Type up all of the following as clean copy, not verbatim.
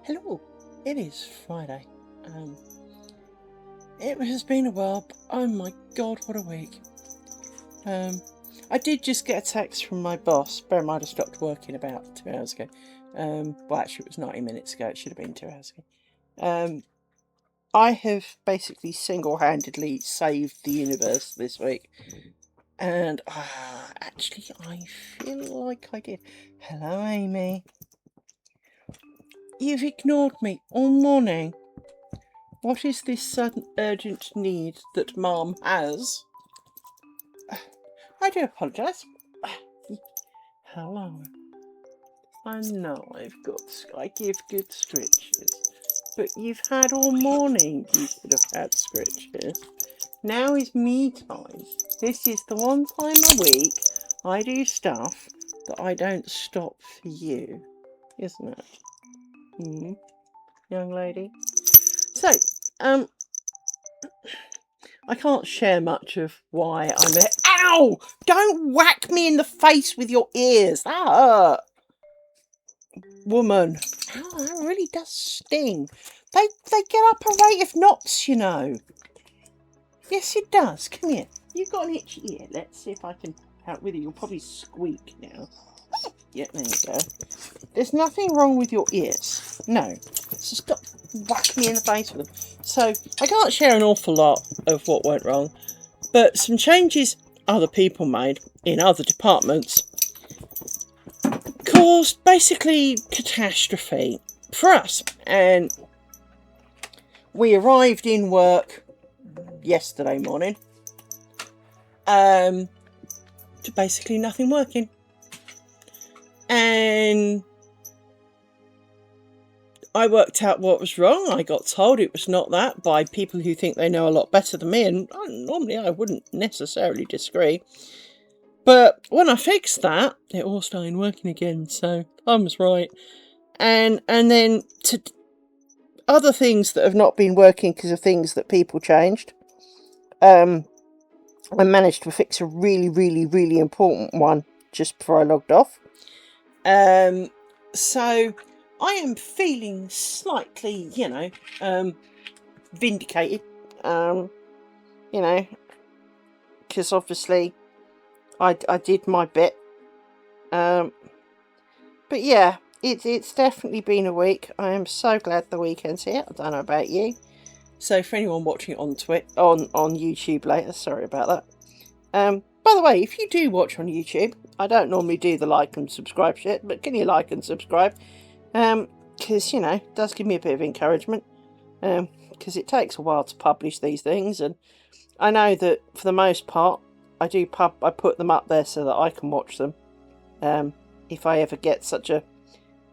Hello, it is Friday. It has been a while, but oh my god, what a week. I did just get a text from my boss. Bear in mind, I stopped working about 2 hours ago. Well, actually, it was 90 minutes ago. It should have been 2 hours ago. I have basically single-handedly saved the universe this week. And actually, I feel like I did. Hello, Amy. You've ignored me all morning. What is this sudden urgent need that Mom has? I do apologise. Hello. I know I give good stretches, but you've had all morning you could have had stretches. Now is me time. This is the one time a week I do stuff that I don't stop for you, isn't it? Young lady? So, I can't share much of why I'm there. Ow! Don't whack me in the face with your ears. That hurt. Woman. Ow, that really does sting. They get up a rate of knots, you know. Yes, it does. Come here. You've got an itchy ear. Let's see if I can help with it. You'll probably squeak now. Yeah, there you go. There's nothing wrong with your ears. No. So stop whacking me in the face with them. So, I can't share an awful lot of what went wrong, but some changes other people made in other departments caused basically catastrophe for us. And we arrived in work yesterday morning to basically nothing working. And I worked out what was wrong. I got told it was not that by people who think they know a lot better than me, and normally I wouldn't necessarily disagree. But when I fixed that, it all started working again, so I was right. And then to other things that have not been working because of things that people changed, I managed to fix a really, really, really important one just before I logged off. So I am feeling slightly, vindicated, because obviously I did my bit. But yeah, it's definitely been a week. I am so glad the weekend's here. I don't know about you. So for anyone watching it on YouTube later, sorry about that. By the way, if you do watch on YouTube, I don't normally do the like and subscribe shit, but can you like and subscribe? Because, it does give me a bit of encouragement. Because it takes a while to publish these things, and I know that for the most part, I put them up there so that I can watch them. If I ever get such a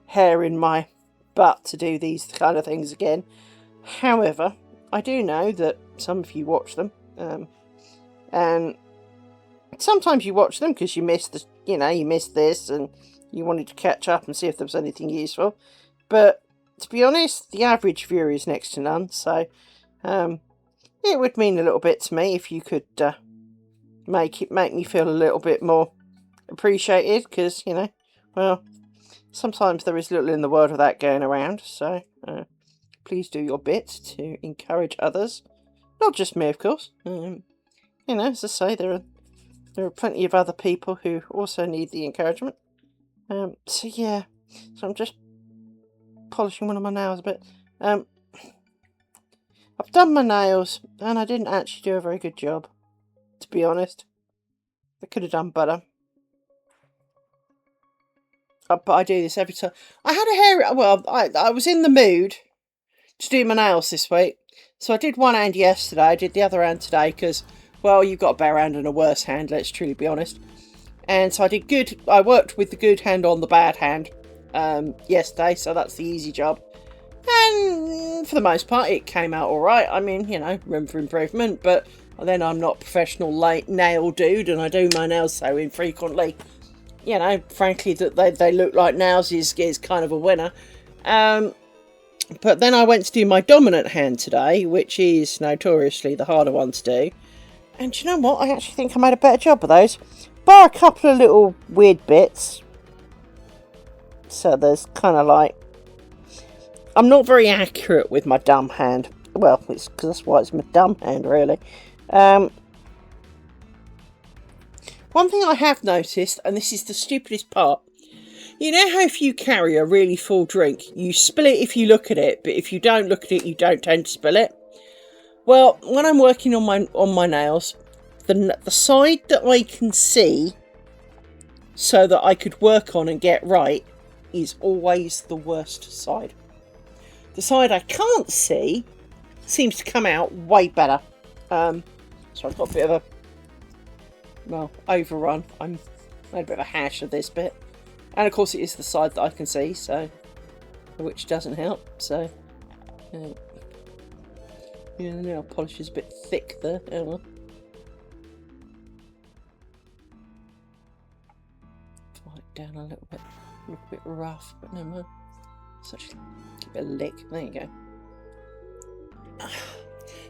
hair in my butt to do these kind of things again. However, I do know that some of you watch them, and sometimes you watch them because you missed you missed this and you wanted to catch up and see if there was anything useful. But to be honest, the average viewer is next to none. So it would mean a little bit to me if you could make me feel a little bit more appreciated. Because sometimes there is little in the world of that going around. So please do your bit to encourage others, not just me, of course. As I say, there are plenty of other people who also need the encouragement. So yeah, so I'm just polishing one of my nails a bit. I've done my nails, and I didn't actually do a very good job, to be honest. I could have done better. But I do this every time. I had a hair... Well, I was in the mood to do my nails this week. So I did one hand yesterday, I did the other hand today, because... Well, you've got a better hand and a worse hand, let's truly be honest. And so I worked with the good hand on the bad hand yesterday, so that's the easy job. And for the most part, it came out alright. I mean, room for improvement, but then I'm not a professional nail dude, and I do my nails so infrequently. Frankly, that they look like nails is kind of a winner. But then I went to do my dominant hand today, which is notoriously the harder one to do. And do you know what? I actually think I made a better job of those. Bar a couple of little weird bits. So there's kind of like I'm not very accurate with my dumb hand. Well, it's because that's why it's my dumb hand, really. One thing I have noticed, and this is the stupidest part, you know how if you carry a really full drink, you spill it if you look at it, but if you don't look at it, you don't tend to spill it? Well, when I'm working on my nails, the side that I can see so that I could work on and get right is always the worst side. The side I can't see seems to come out way better. So I've got a bit of a, overrun. I made a bit of a hash of this bit. And of course it is the side that I can see, so, which doesn't help, so, yeah, the nail polish is a bit thick there, well. Fly it down a little bit, look a bit rough, but no more. Such give it a lick, there you go.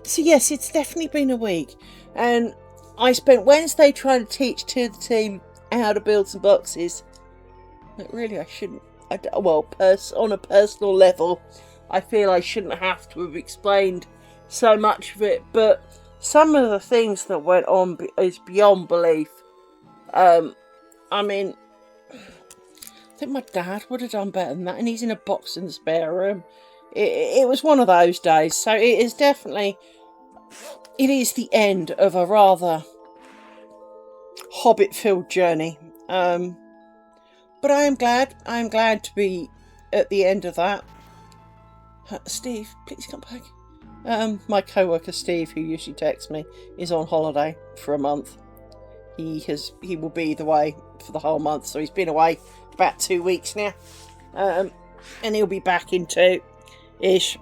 So yes, it's definitely been a week, and I spent Wednesday trying to teach to the team how to build some boxes. But really, I shouldn't. On a personal level, I feel I shouldn't have to have explained so much of it. But some of the things that went on is beyond belief. I mean, I think my dad would have done better than that, and he's in a box in the spare room. It was one of those days, so it is definitely. It is the end of a rather Hobbit-filled journey. But I am glad to be at the end of that. Steve, please come back. My co-worker Steve, who usually texts me, is on holiday for a month. He will be away for the whole month, so he's been away about 2 weeks now. And he'll be back in 2-ish.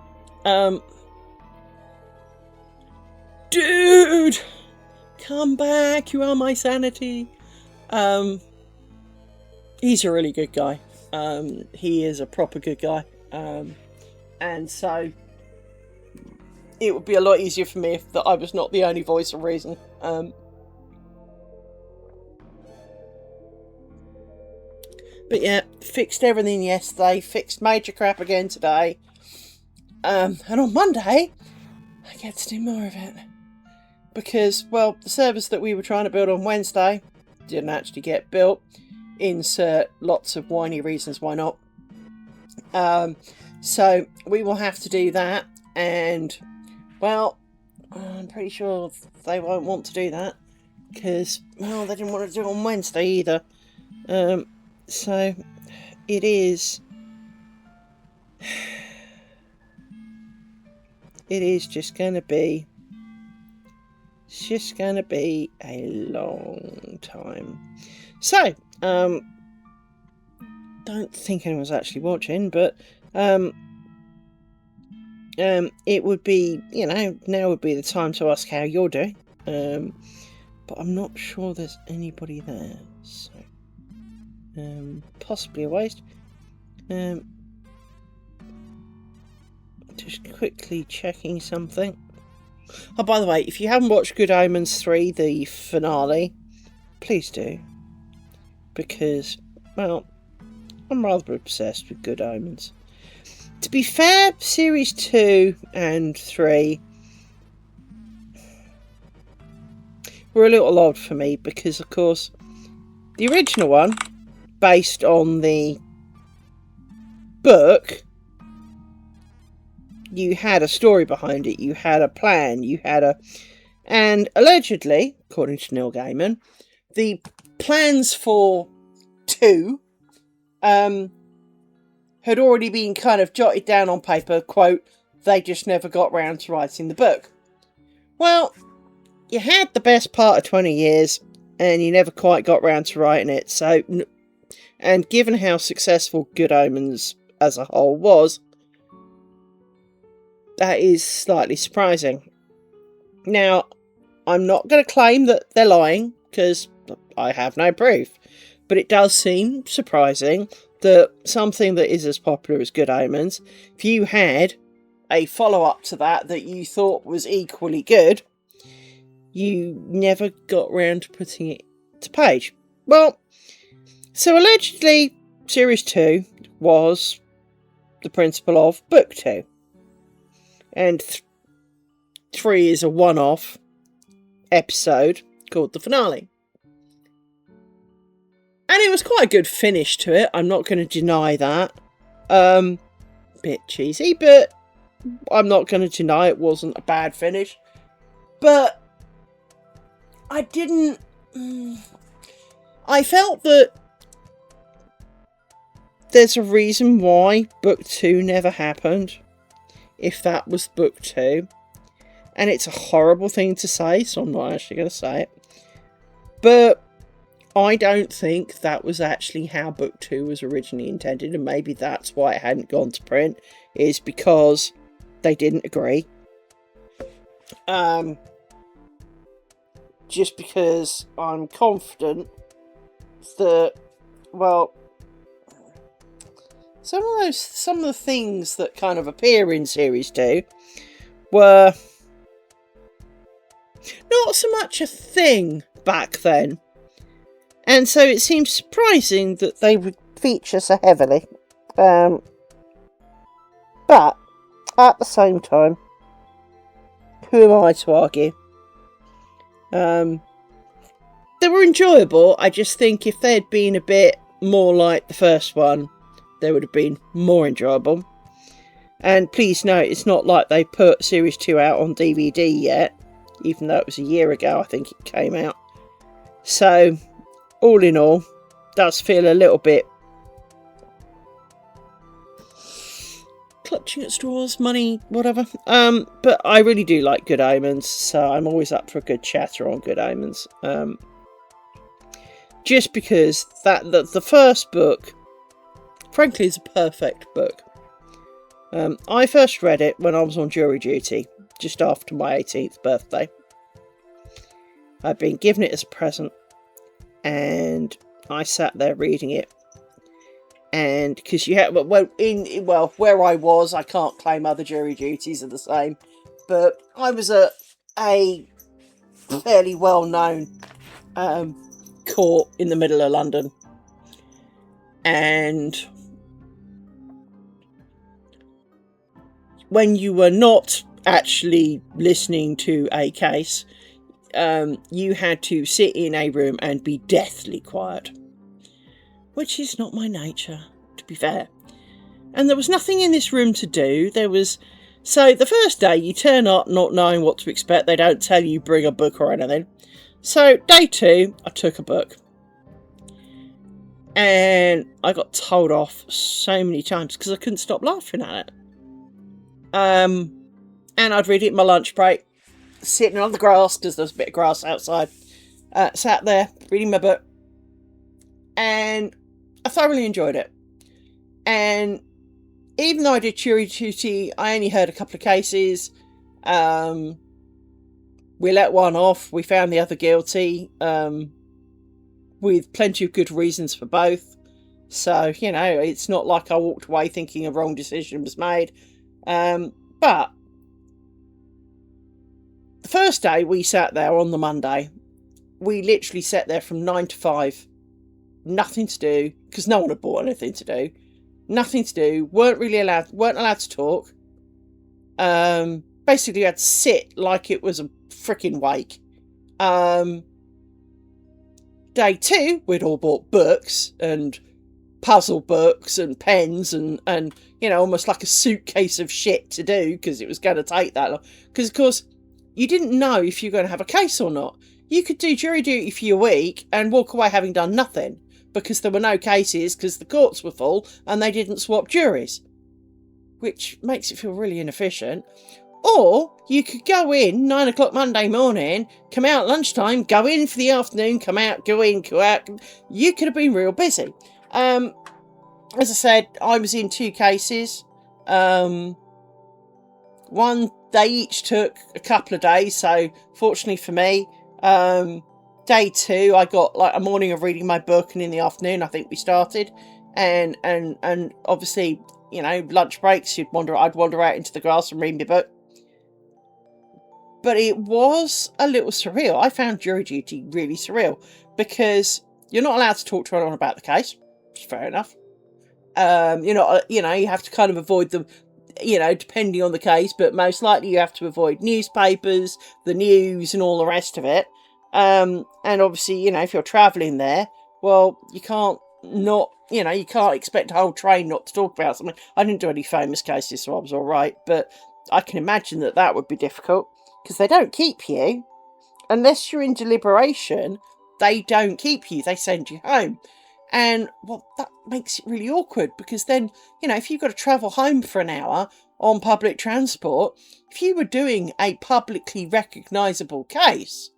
Dude! Come back, you are my sanity. He's a really good guy. He is a proper good guy. And so it would be a lot easier for me if I was not the only voice of reason. But yeah, fixed everything yesterday, fixed major crap again today. And on Monday, I get to do more of it. Because, well, the servers that we were trying to build on Wednesday didn't actually get built. Insert lots of whiny reasons why not. So we will have to do that, and well, I'm pretty sure they won't want to do that because, well, they didn't want to do it on Wednesday either. So it is just going to be a long time. So don't think anyone's actually watching, but it would be, now would be the time to ask how you're doing. But I'm not sure there's anybody there, so possibly a waste. Just quickly checking something. Oh, by the way, if you haven't watched Good Omens 3, the finale, please do. Because, well, I'm rather obsessed with Good Omens. To be fair, Series 2 and 3 were a little odd for me because, of course, the original one, based on the book, you had a story behind it, you had a plan, and allegedly, according to Neil Gaiman, the plans for 2 had already been kind of jotted down on paper, quote, they just never got round to writing the book. Well, you had the best part of 20 years, and you never quite got round to writing it, so, and given how successful Good Omens as a whole was, that is slightly surprising. Now, I'm not going to claim that they're lying, because I have no proof, but it does seem surprising that something that is as popular as Good Omens, if you had a follow-up to that you thought was equally good, you never got round to putting it to page. Well, so allegedly, Series 2 was the principle of book 2. And 3 is a one-off episode called the finale. And it was quite a good finish to it, I'm not going to deny that. Bit cheesy, but I'm not going to deny it wasn't a bad finish. But I didn't... I felt that there's a reason why book 2 never happened, if that was book 2. And it's a horrible thing to say, so I'm not actually going to say it. But I don't think that was actually how book 2 was originally intended, and maybe that's why it hadn't gone to print, is because they didn't agree. Just because I'm confident that, well, some of the things that kind of appear in series 2 were not so much a thing back then. And so it seems surprising that they would feature so heavily. But at the same time, who am I to argue? They were enjoyable. I just think if they'd been a bit more like the first one, they would have been more enjoyable. And please note, it's not like they put Series 2 out on DVD yet, even though it was a year ago, I think it came out. So, all in all, does feel a little bit clutching at straws, money, whatever. But I really do like Good Omens, so I'm always up for a good chatter on Good Omens. Just because the first book, frankly, is a perfect book. I first read it when I was on jury duty, just after my 18th birthday. I'd been given it as a present, and I sat there reading it. And because you had, where I was, I can't claim other jury duties are the same, but I was at a fairly well-known court in the middle of London, and when you were not actually listening to a case, you had to sit in a room and be deathly quiet, which is not my nature, to be fair. And there was nothing in this room to do. So the first day you turn up not knowing what to expect. They don't tell you bring a book or anything. So day 2, I took a book. And I got told off so many times because I couldn't stop laughing at it. And I'd read it in my lunch break, sitting on the grass, because there was a bit of grass outside. Sat there, reading my book. And I thoroughly enjoyed it. And even though I did jury duty, I only heard a couple of cases. We let one off. We found the other guilty, with plenty of good reasons for both. So, it's not like I walked away thinking a wrong decision was made. But the first day we sat there on the Monday, we literally sat there from 9 to 5. Nothing to do, because no one had bought anything to do. Nothing to do. Weren't allowed to talk. Basically you had to sit like it was a freaking wake. Day 2, we'd all bought books and puzzle books and pens and almost like a suitcase of shit to do, because it was going to take that long. Because, of course, you didn't know if you were going to have a case or not. You could do jury duty for your week and walk away having done nothing, because there were no cases, because the courts were full and they didn't swap juries, which makes it feel really inefficient. Or you could go in 9 o'clock Monday morning, come out lunchtime, go in for the afternoon, come out, go in, go out. You could have been real busy. As I said, I was in 2 cases. One, they each took a couple of days, so fortunately for me, day 2, I got like a morning of reading my book, and in the afternoon, I think we started. And obviously, lunch breaks, I'd wander out into the grass and read my book. But it was a little surreal. I found jury duty really surreal, because you're not allowed to talk to anyone about the case. Which is fair enough. You have to kind of avoid them, depending on the case, but most likely you have to avoid newspapers, the news, and all the rest of it. And obviously, if you're travelling there, well, you can't you can't expect a whole train not to talk about something. I didn't do any famous cases, so I was all right, but I can imagine that would be difficult because they don't keep you unless you're in deliberation. They don't keep you; they send you home. And, well, that makes it really awkward because then, if you've got to travel home for an hour on public transport, if you were doing a publicly recognisable case,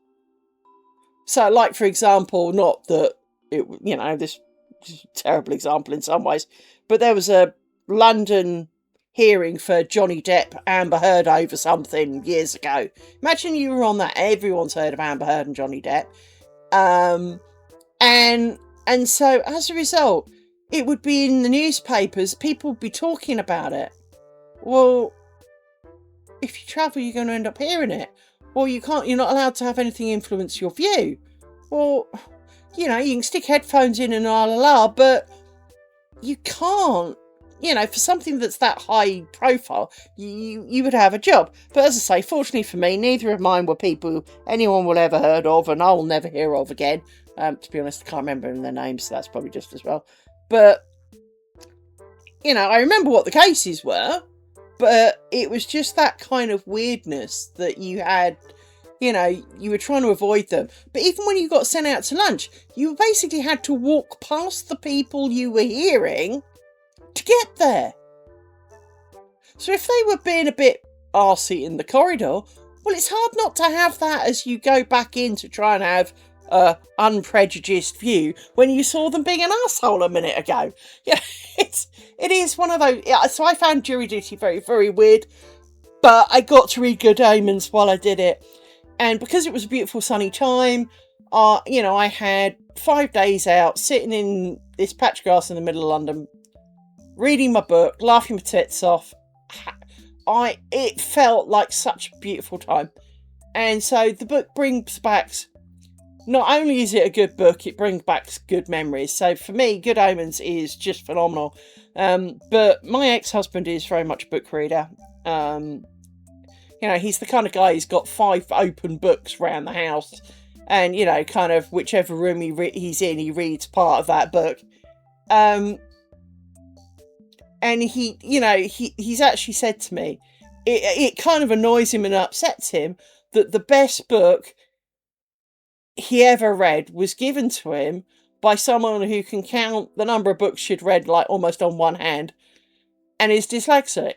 so, like, for example, not that this is a terrible example in some ways, but there was a London hearing for Johnny Depp, Amber Heard over something years ago. Imagine you were on that. Everyone's heard of Amber Heard and Johnny Depp. And so, as a result, it would be in the newspapers, people would be talking about it. Well, if you travel, you're going to end up hearing it. Well, you're not allowed to have anything influence your view. Well, you can stick headphones in and la la la, but you can't, for something that's that high profile, you would have a job. But as I say, fortunately for me, neither of mine were people anyone will ever heard of and I'll never hear of again. To be honest, I can't remember their names, so that's probably just as well. But, I remember what the cases were, but it was just that kind of weirdness that you had, you were trying to avoid them. But even when you got sent out to lunch, you basically had to walk past the people you were hearing to get there. So if they were being a bit arsey in the corridor, well, it's hard not to have that as you go back in to try and have unprejudiced view when you saw them being an asshole a minute ago. It is one of those. Yeah, so I found jury duty very, very weird, but I got to read Good Omens while I did it, and because it was a beautiful sunny time, I had 5 days out sitting in this patch of grass in the middle of London, reading my book, laughing my tits off. It felt like such a beautiful time, and so the book brings back. Not only is it a good book, it brings back good memories. So for me, Good Omens is just phenomenal. But my ex-husband is very much a book reader. He's the kind of guy who's got 5 open books around the house. And, kind of whichever room he's in, he reads part of that book. And he's actually said to me, it kind of annoys him and upsets him that the best book he ever read was given to him by someone who can count the number of books she'd read like almost on one hand and is dyslexic.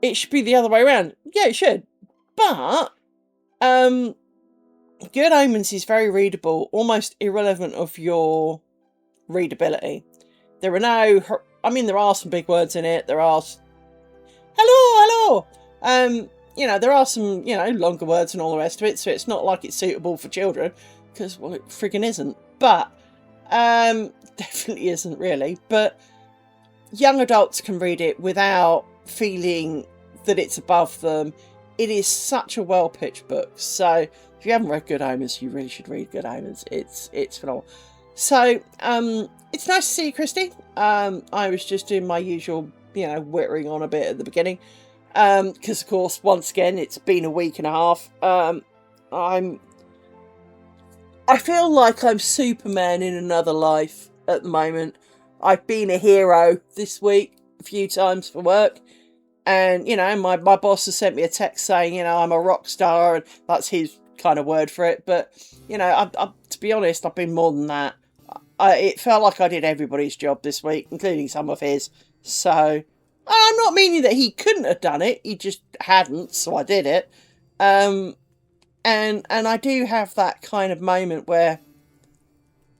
It should be the other way around. Yeah, it should. But Good Omens is very readable, almost irrelevant of your readability. There are some big words in it. There are hello. There are some, longer words and all the rest of it, so it's not like it's suitable for children, because, well, it friggin' isn't. But, definitely isn't really. But young adults can read it without feeling that it's above them. It is such a well-pitched book. So, if you haven't read Good Omens, you really should read Good Omens. It's phenomenal. So, it's nice to see you, Christy. I was just doing my usual, whittering on a bit at the beginning. Because of course, once again, it's been a week and a half. I feel like I'm Superman in another life at the moment. I've been a hero this week a few times for work. And, my boss has sent me a text saying, I'm a rock star, and that's his kind of word for it. But, to be honest, I've been more than that. It felt like I did everybody's job this week, including some of his. So, I'm not meaning that he couldn't have done it, he just hadn't, so I did it. And I do have that kind of moment where,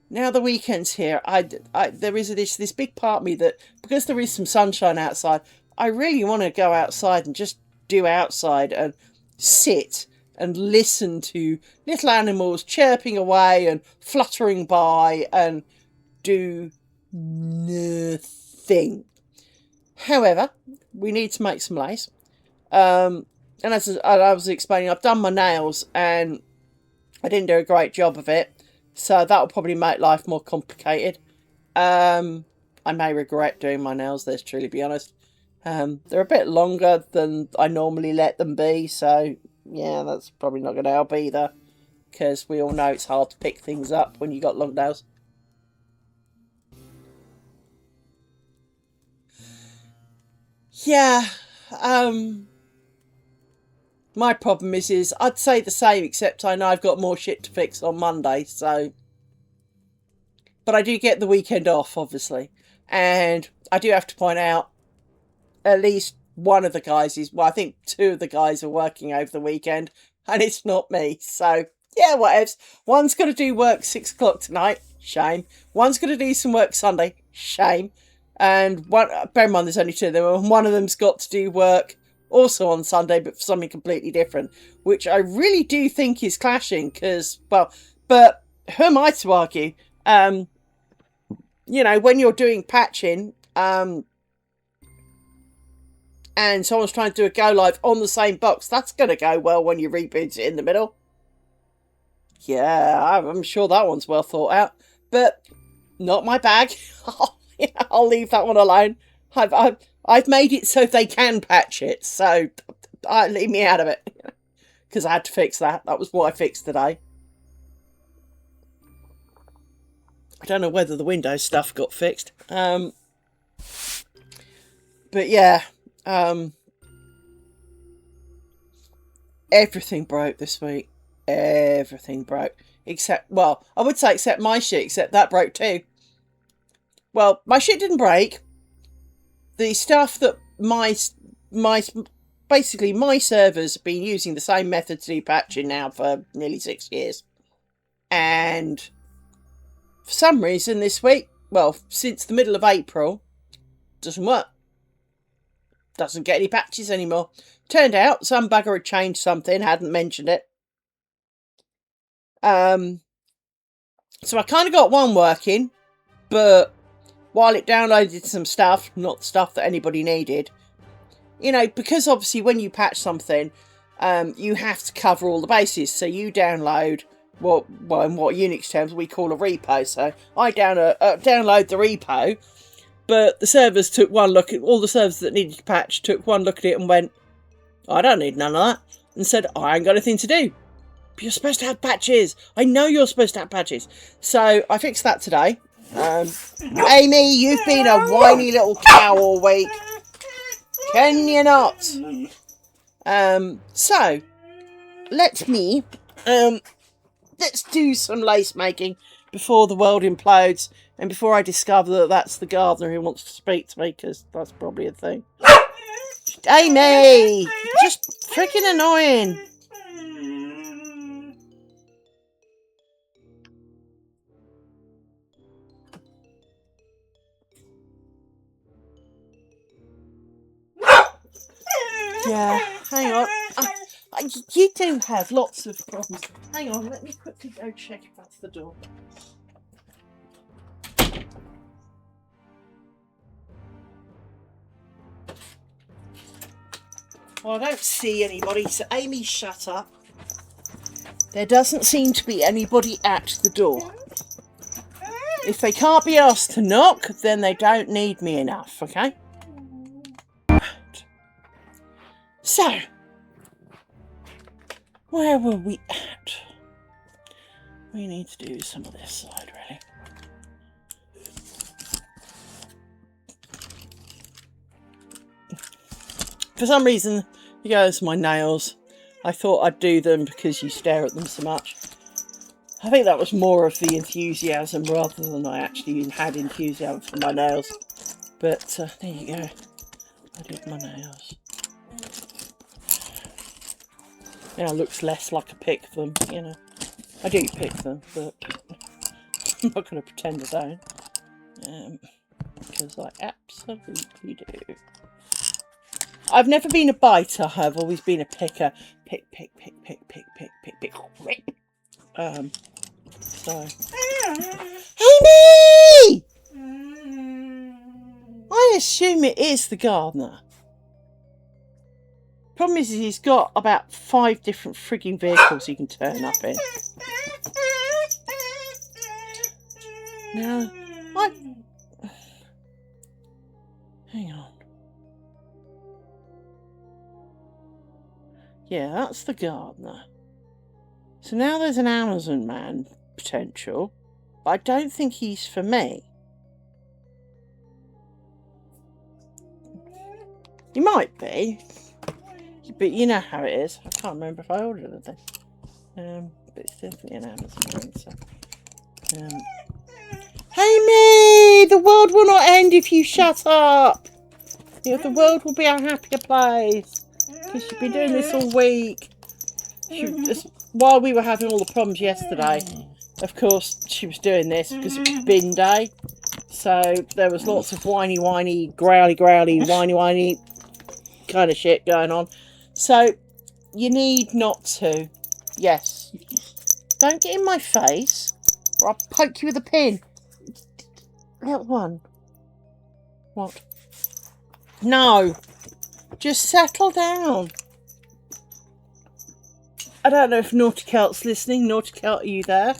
now the weekend's here, there is this big part of me that, because there is some sunshine outside, I really want to go outside and just do outside and sit and listen to little animals chirping away and fluttering by and do nothing. However, we need to make some lace. And as I was explaining, I've done my nails and I didn't do a great job of it. So that'll probably make life more complicated. I may regret doing my nails, let's truly be honest. They're a bit longer than I normally let them be, so yeah, that's probably not going to help either. Because we all know it's hard to pick things up when you got long nails. Yeah, my problem is I'd say the same, except I know I've got more shit to fix on Monday, so... But I do get the weekend off, obviously. And I do have to point out, at least one of the guys is... Well, I think two of the guys are working over the weekend, and it's not me. So, yeah, whatevs. One's got to do work 6 o'clock tonight. Shame. One's got to do some work Sunday. Shame. And one, bear in mind there's only two of them, and one of them's got to do work also on Sunday, but for something completely different, which I really do think is clashing, because, well, but who am I to argue? You know, when you're doing patching, and someone's trying to do a go live on the same box, that's going to go well when you reboot it in the middle. Yeah, I'm sure that one's well thought out, but not my bag. I'll leave that one alone. I've made it so they can patch it, so leave me out of it. Because I had to fix that. That was what I fixed today. I don't know whether the Windows stuff got fixed. But yeah. Everything broke this week. Everything broke. Except, well, I would say except my shit, except that broke too. Well, my shit didn't break. The stuff that basically my servers have been using the same method to do patching now for nearly 6 years. And for some reason this week, well, since the middle of April, doesn't work. Doesn't get any patches anymore. Turned out some bugger had changed something, hadn't mentioned it. So I kind of got one working, but while it downloaded some stuff, not the stuff that anybody needed, you know, because obviously when you patch something, you have to cover all the bases. So you download what, well, in what Unix terms we call a repo. So I download the repo, but the servers took one look at all the servers that needed to patch, took one look at it and went, I don't need none of that, and said, I ain't got anything to do. You're supposed to have patches. I know you're supposed to have patches. So I fixed that today. Amy, you've been a whiny little cow all week. Can you not? So let's do some lace making before the world implodes and before I discover that that's the gardener who wants to speak to me, because that's probably a thing. Amy, just freaking annoying. Yeah, hang on. You do have lots of problems. Hang on, let me quickly go check if that's the door. Well, I don't see anybody, so Amy, shut up. There doesn't seem to be anybody at the door. If they can't be asked to knock, then they don't need me enough, okay? So, where were we at? We need to do some of this side, really. For some reason, you guys, my nails, I thought I'd do them because you stare at them so much. I think that was more of the enthusiasm rather than I actually had enthusiasm for my nails. But there you go. I did my nails. Now it looks less like I pick them, you know. I do pick them, but I'm not going to pretend I don't. Because I absolutely do. I've never been a biter, I've always been a picker. Pick. So. Amy! I assume it is the gardener. Problem is he's got about 5 different frigging vehicles he can turn up in. Now, Hang on. Yeah, that's the gardener. So now there's an Amazon man potential, but I don't think he's for me. He might be, but you know how it is. I can't remember if I ordered anything. But it's definitely an Amazon man. So, hey me! The world will not end if you shut up. Yeah, the world will be a happier place because you've been doing this all week. While we were having all the problems yesterday, of course, she was doing this because it was bin day. So there was lots of whiny, growly, whiny kind of shit going on. So you need not to. Yes. Don't get in my face or I'll poke you with a pin. Little one. What? No. Just settle down. I don't know if Naughty Celt's listening. Naughty Celt, are you there?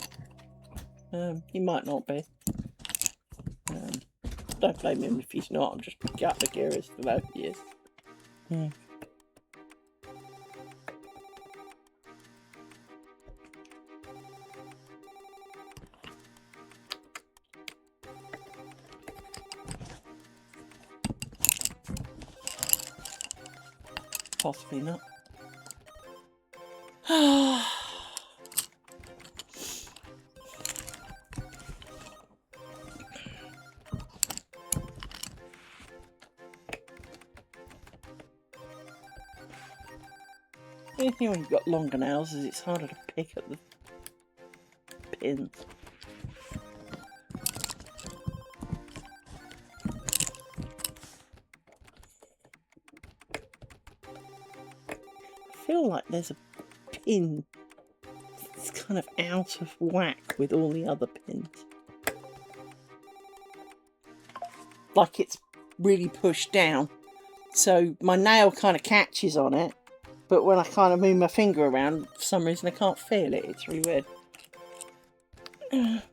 He might not be. Don't blame him if he's not. I'm just gutted curious to know if he is. Possibly not. The only thing when you've got longer nails is it's harder to pick at the pins. I feel like there's a pin that's kind of out of whack with all the other pins. Like it's really pushed down. So my nail kind of catches on it. But when I kind of move my finger around, for some reason I can't feel it. It's really weird.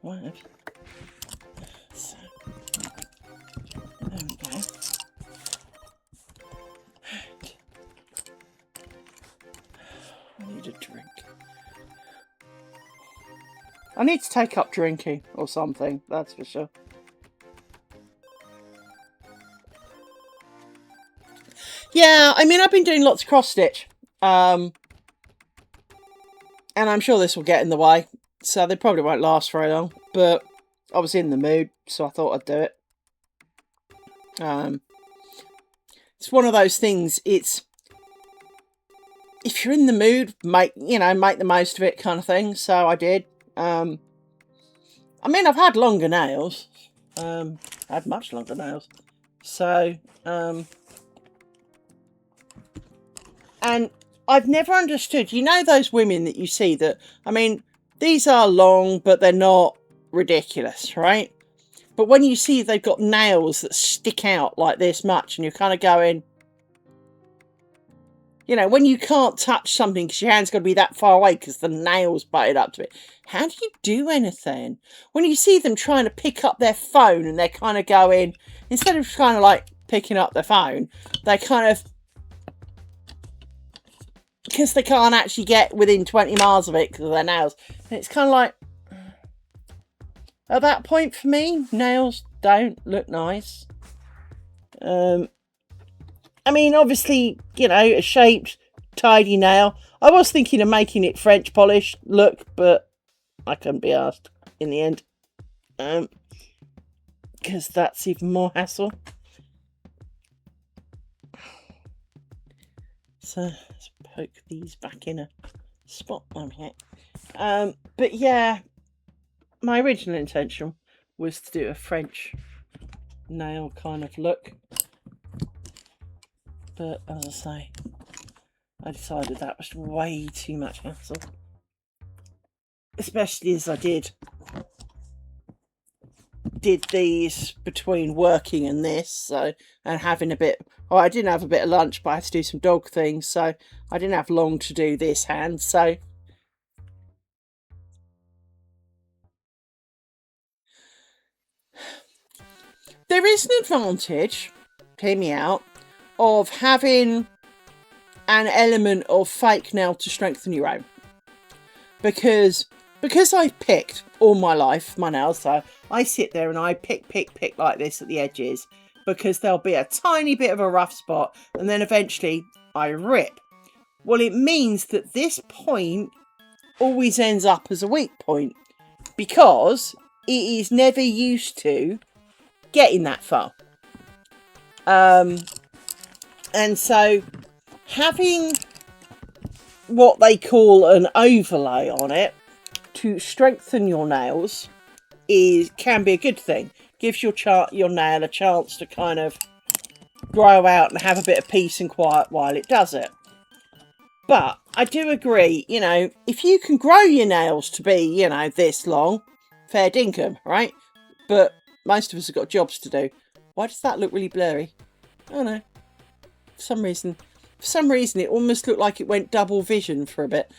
Whatever. So, there we go. I need a drink. I need to take up drinking or something, that's for sure. Yeah, I mean, I've been doing lots of cross stitch. And I'm sure this will get in the way. So they probably won't last very long. But I was in the mood, so I thought I'd do it. It's one of those things, it's... If you're in the mood, make the most of it kind of thing. So I did. I mean, I've had longer nails. I had much longer nails. So, and I've never understood, you know those women that you see that, I mean, these are long, but they're not ridiculous, right? But when you see they've got nails that stick out like this much and you're kind of going, you know, when you can't touch something because your hand's got to be that far away because the nail's butted up to it. How do you do anything? When you see them trying to pick up their phone and they're kind of going, instead of kind of like picking up their phone, they kind of, because they can't actually get within 20 miles of it because of their nails. And it's kind of like, at that point for me, nails don't look nice. I mean, obviously, you know, a shaped, tidy nail. I was thinking of making it French polish look, but I couldn't be asked in the end. Because that's even more hassle. So, let's poke these back in a spot I'm here. But yeah, my original intention was to do a French nail kind of look. But as I say, I decided that was way too much hassle. Especially as I did these between working and this, so, and having a bit, I didn't have a bit of lunch, but I had to do some dog things, so I didn't have long to do this hand, so there is an advantage hear me out, of having an element of fake nail to strengthen your own. Because I've picked all my life my nails, so I sit there and I pick like this at the edges, because there'll be a tiny bit of a rough spot, and then eventually I rip. Well, it means that this point always ends up as a weak point, because it is never used to getting that far. And so having what they call an overlay on it to strengthen your nails can be a good thing. Gives your nail a chance to kind of grow out and have a bit of peace and quiet while it does it. But I do agree, you know, if you can grow your nails to be, you know, this long, fair dinkum, right? But most of us have got jobs to do. Why does that look really blurry? I don't know. For some reason it almost looked like it went double vision for a bit.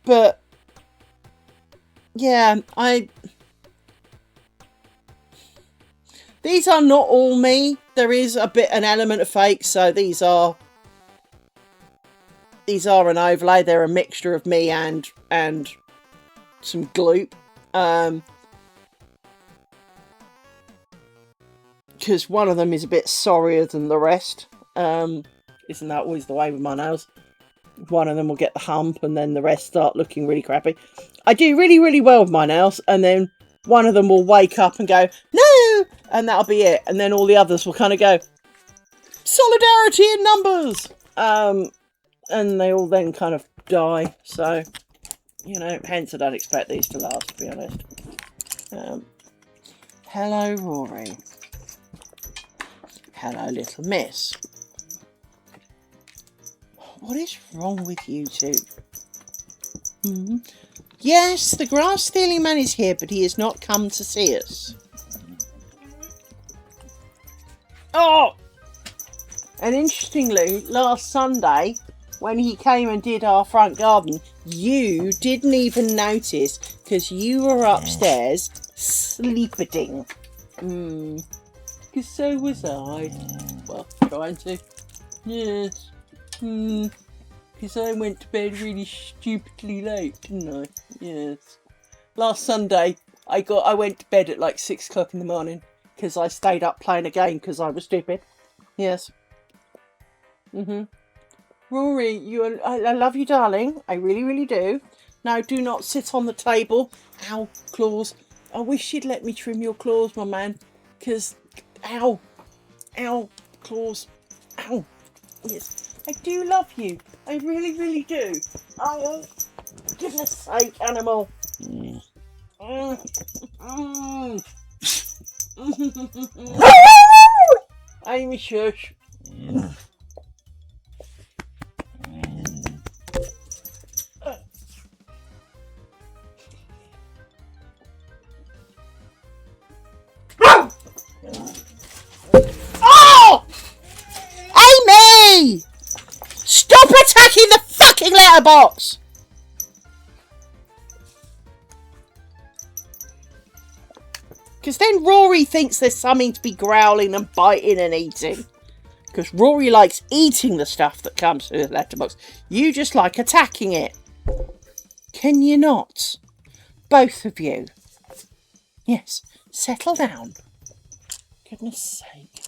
But yeah, these are not all me. There is an element of fake, so these are an overlay. They're a mixture of me and some gloop. Because one of them is a bit sorrier than the rest. Isn't that always the way with my nails? One of them will get the hump and then the rest start looking really crappy. I do really, really well with my nails, and then one of them will wake up and go, no! And that'll be it. And then all the others will kind of go, solidarity in numbers! And they all then kind of die. So, you know, hence I don't expect these to last, to be honest. Hello, Rory. Hello, little miss. What is wrong with you two? Yes, the grass stealing man is here, but he has not come to see us. Oh! And interestingly, last Sunday, when he came and did our front garden, you didn't even notice, because you were upstairs sleeping. Because so was I. Well, trying to. Yes. Because I went to bed really stupidly late, didn't I? Yes. Last Sunday, I went to bed at like 6 o'clock in the morning, because I stayed up playing a game because I was stupid. Yes. Rory, I love you, darling. I really, really do. Now, do not sit on the table. Ow, claws. I wish you'd let me trim your claws, my man. Because, ow, claws, ow. Yes. I do love you. I really, really do. Oh, goodness sake, animal. Amy, shush. Oh! Amy! Stop attacking the fucking letterbox! Because then Rory thinks there's something to be growling and biting and eating. Because Rory likes eating the stuff that comes through the letterbox. You just like attacking it. Can you not? Both of you. Yes, settle down. Goodness sake.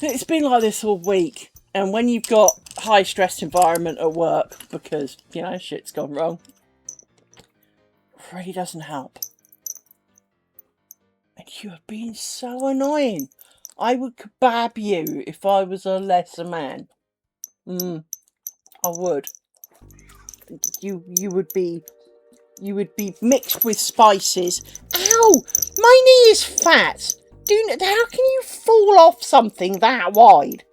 It's been like this all week. And when you've got high stress environment at work, because, you know, shit's gone wrong, it really doesn't help. And you have been so annoying. I would kebab you if I was a lesser man. I would. You would be mixed with spices. Ow! My knee is fat. How can you fall off something that wide?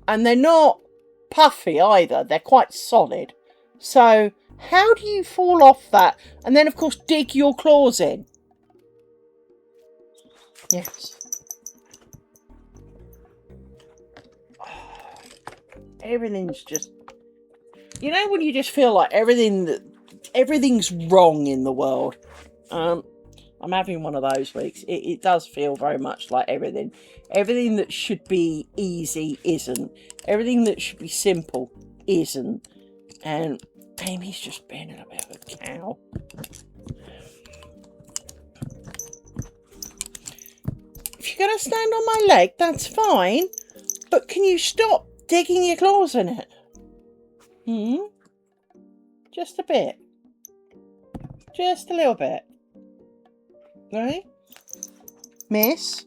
And they're not puffy either. They're quite solid. So how do you fall off that? And then, of course, dig your claws in. Yes. Everything's just... You know when you just feel like everything that everything's wrong in the world. I'm having one of those weeks. It does feel very much like everything that should be easy isn't. Everything that should be simple isn't. And Amy's just being a bit of a cow. If you're going to stand on my leg, that's fine. But can you stop digging your claws in it? Just a bit. Just a little bit. Right? Miss?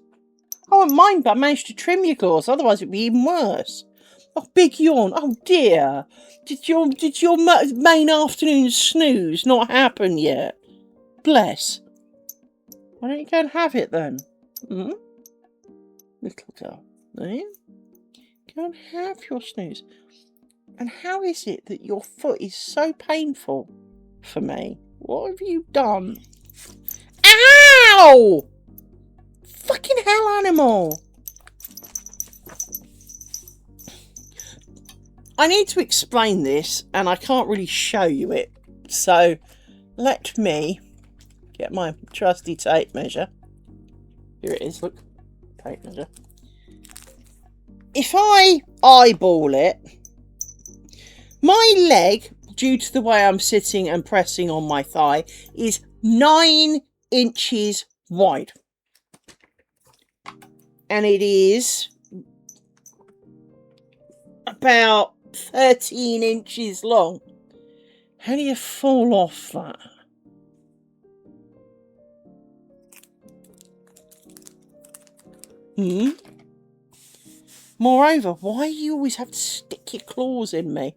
I wouldn't mind, but I managed to trim your claws, otherwise it'd be even worse. Oh, big yawn. Oh dear. Did your main afternoon snooze not happen yet? Bless. Why don't you go and have it then? Little girl. Eh? Go and have your snooze. And how is it that your foot is so painful for me? What have you done? Ow! Fucking hell, animal! I need to explain this, and I can't really show you it. So, let me get my trusty tape measure. Here it is, look. Tape measure. If I eyeball it, my leg, due to the way I'm sitting and pressing on my thigh, is 9 inches wide. And it is about 13 inches long. How do you fall off that? Moreover, why do you always have to stick your claws in me?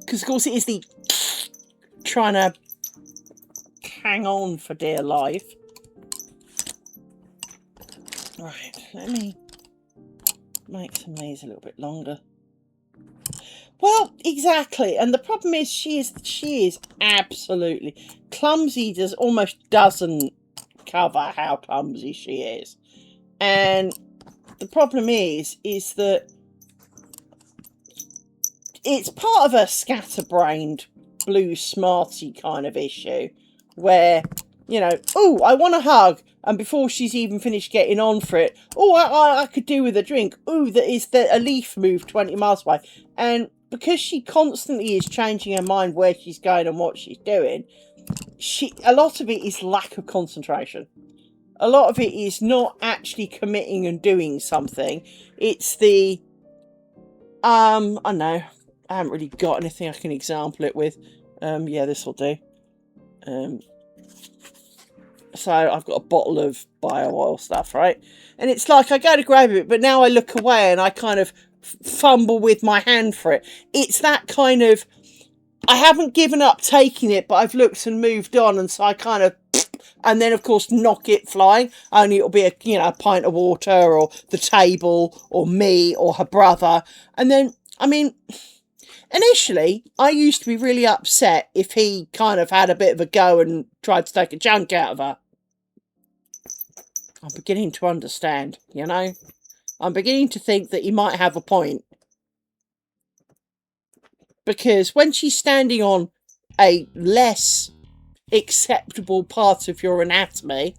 Because, of course, it is the trying to hang on for dear life. Right, let me make some of these a little bit longer. Well, exactly. And the problem is she is absolutely clumsy. Almost doesn't cover how clumsy she is. And the problem is that it's part of a scatterbrained blue smarty kind of issue where, you know, oh, I want a hug. And before she's even finished getting on for it, oh, I could do with a drink. Oh, a leaf moved 20 miles away. And because she constantly is changing her mind where she's going and what she's doing, a lot of it is lack of concentration. A lot of it is not actually committing and doing something. It's the, I don't know, I haven't really got anything I can example it with. Yeah, this will do. So I've got a bottle of bio oil stuff, right? And it's like I go to grab it, but now I look away and I kind of fumble with my hand for it. It's that kind of, I haven't given up taking it, but I've looked and moved on, and so I kind of, and then of course knock it flying. Only it'll be a pint of water or the table or me or her brother. And then, I mean, initially I used to be really upset if he kind of had a bit of a go and tried to take a chunk out of her. I'm beginning to understand, you know. I'm beginning to think that he might have a point. Because when she's standing on a less acceptable part of your anatomy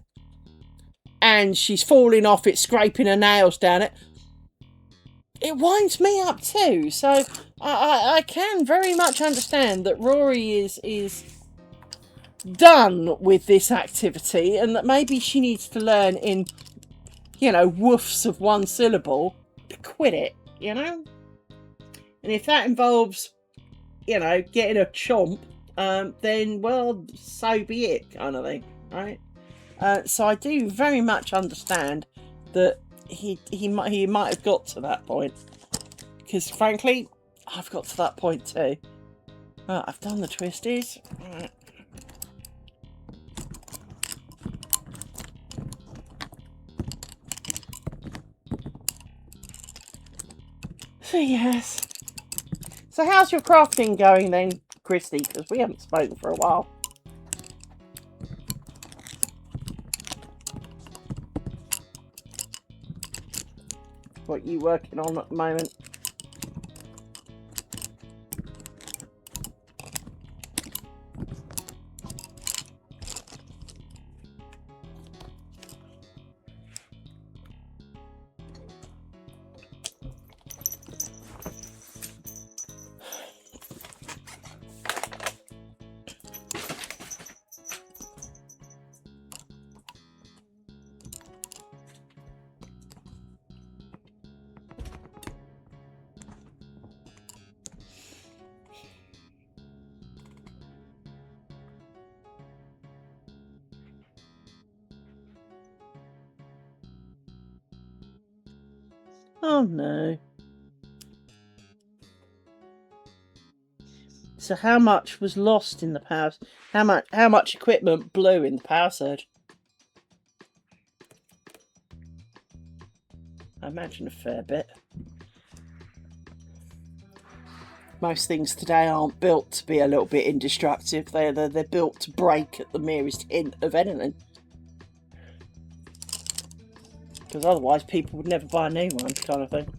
and she's falling off it, scraping her nails down it, it winds me up too. So I can very much understand that Rory is done with this activity and that maybe she needs to learn in, you know, woofs of one syllable to quit it, you know? And if that involves, you know, getting a chomp, then, well, so be it, kind of thing, right? So I do very much understand that he might have got to that point. Because, frankly, I've got to that point too. Right, I've done the twisties. Right. So, yes. So how's your crafting going then, Christy? Because we haven't spoken for a while. What are you working on at the moment? Oh no. So how much was lost in the power? How much equipment blew in the power surge? I imagine a fair bit. Most things today aren't built to be a little bit indestructible. They're built to break at the merest hint of anything. Because otherwise people would never buy a new one, kind of thing.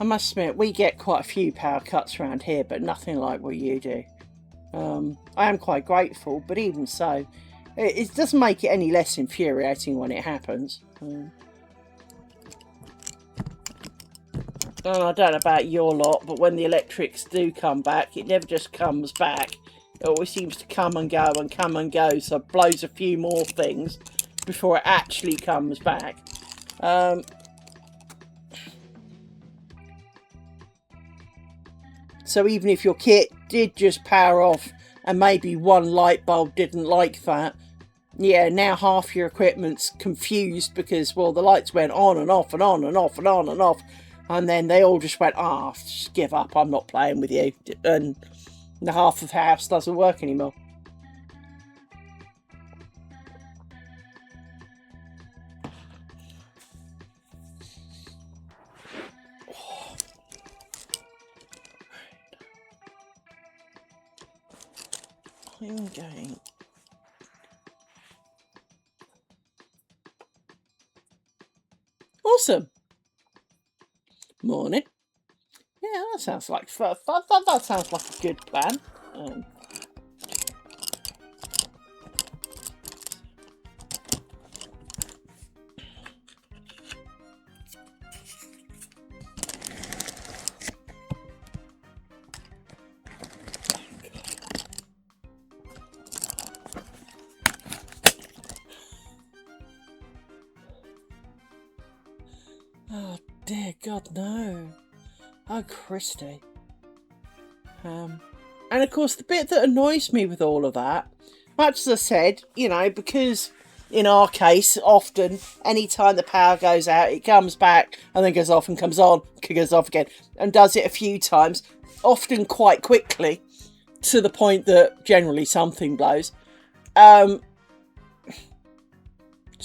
I must admit, we get quite a few power cuts around here, but nothing like what you do. I am quite grateful, but even so, it doesn't make it any less infuriating when it happens. And I don't know about your lot, but when the electrics do come back, it never just comes back. It always seems to come and go and come and go, so it blows a few more things before it actually comes back. So even if your kit did just power off and maybe one light bulb didn't like that, yeah, now half your equipment's confused because, well, the lights went on and off and on and off and on and off. And then they all just went, just give up, I'm not playing with you. And the half of the house doesn't work anymore. I'm going. Awesome. Morning. Yeah, that sounds like that sounds like a good plan. Oh dear God, no. Oh Christy. And of course the bit that annoys me with all of that, much as I said, you know, because in our case, often, any time the power goes out, it comes back and then goes off and comes on, goes off again, and does it a few times, often quite quickly, to the point that generally something blows. It's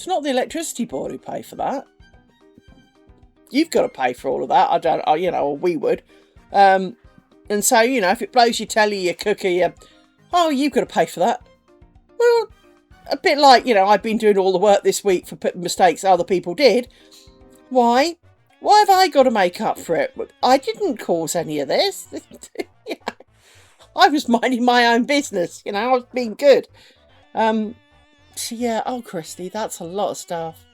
not the electricity board who pay for that. You've got to pay for all of that. I don't, you know, or we would. And so, you know, if it blows your telly, your cooker, you've got to pay for that. Well, a bit like, you know, I've been doing all the work this week for mistakes other people did. Why? Why have I got to make up for it? I didn't cause any of this. You know, I was minding my own business. You know, I was being good. So yeah, oh Christy, that's a lot of stuff.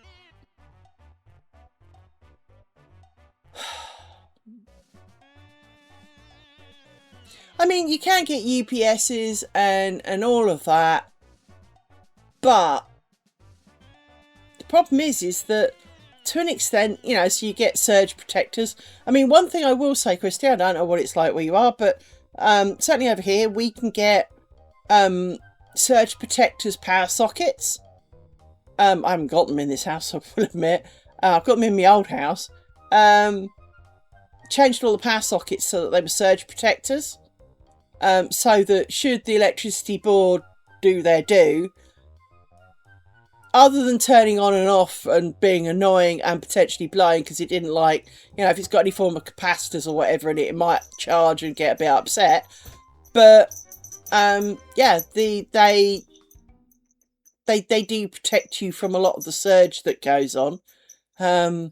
I mean, you can get UPSs and all of that, but the problem is that to an extent, you know, so you get surge protectors. I mean, one thing I will say, Christy, I don't know what it's like where you are, but certainly over here we can get surge protectors power sockets. I haven't got them in this house, I will admit. I've got them in my old house. Changed all the power sockets so that they were surge protectors. So that should the electricity board do their due, other than turning on and off and being annoying and potentially blowing because it didn't like, you know, if it's got any form of capacitors or whatever in it, it might charge and get a bit upset. But yeah, they do protect you from a lot of the surge that goes on. They're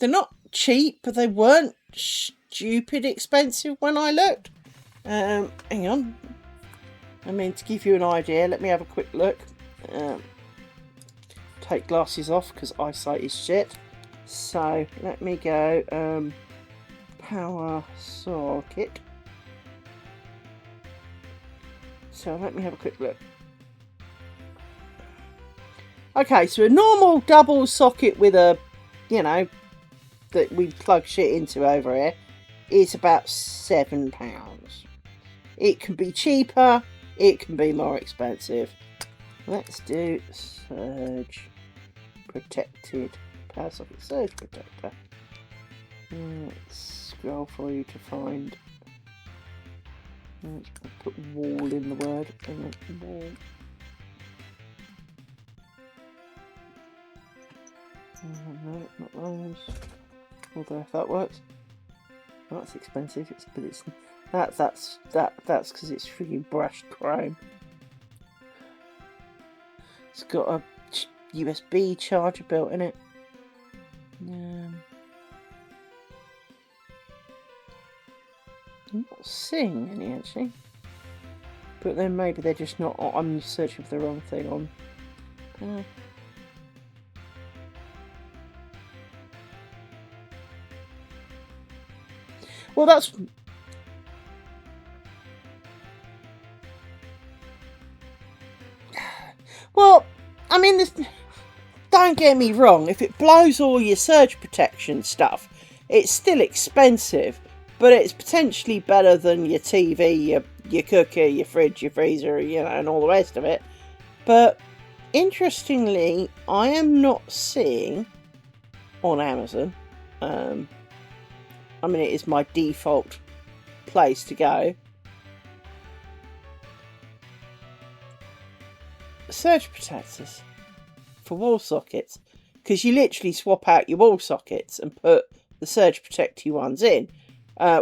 not cheap, but they weren't stupid expensive when I looked. Hang on. I mean, to give you an idea, let me have a quick look. take glasses off because eyesight is shit. So let me go power socket. So let me have a quick look. Okay, so a normal double socket with a, you know, that we plug shit into over here is about £7. It can be cheaper, it can be more expensive. Let's do surge protected power socket surge protector. Let's scroll for you to find. Let's put wall in the word. Wall. No, not those. Although if that works, well, that's expensive. But it's that's because it's freaking brushed chrome. It's got a USB charger built in it. I'm not seeing any actually, but then maybe they're just not. I'm searching for the wrong thing on. Well, that's. Well, I mean, don't get me wrong. If it blows all your surge protection stuff, it's still expensive. But it's potentially better than your TV, your cooker, your fridge, your freezer, you know, and all the rest of it. But interestingly, I am not seeing on Amazon. I mean, it is my default place to go. Surge protectors for wall sockets, because you literally swap out your wall sockets and put the surge protecty ones in.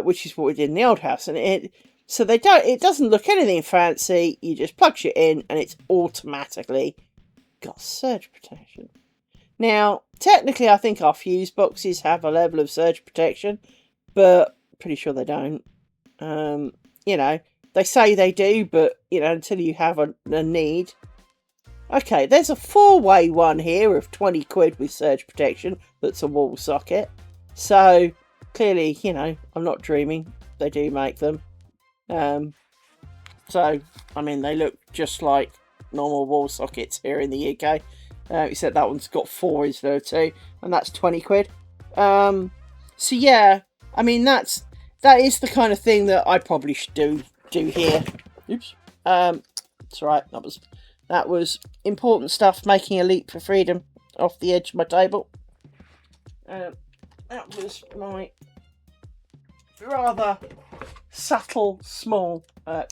Which is what we did in the old house, and it doesn't look anything fancy. You just plug shit in, and it's automatically got surge protection. Now, technically, I think our fuse boxes have a level of surge protection, but pretty sure they don't. You know, they say they do, but you know, until you have a need. Okay, there's a 4-way one here of 20 quid with surge protection. That's a wall socket, so. Clearly, you know, I'm not dreaming. They do make them. So, I mean, they look just like normal wall sockets here in the UK. Except that one's got 4 instead of 2. And that's 20 quid. So, yeah. I mean, that is the kind of thing that I probably should do here. Oops. That's right. That was important stuff. Making a leap for freedom off the edge of my table. That was my rather subtle, small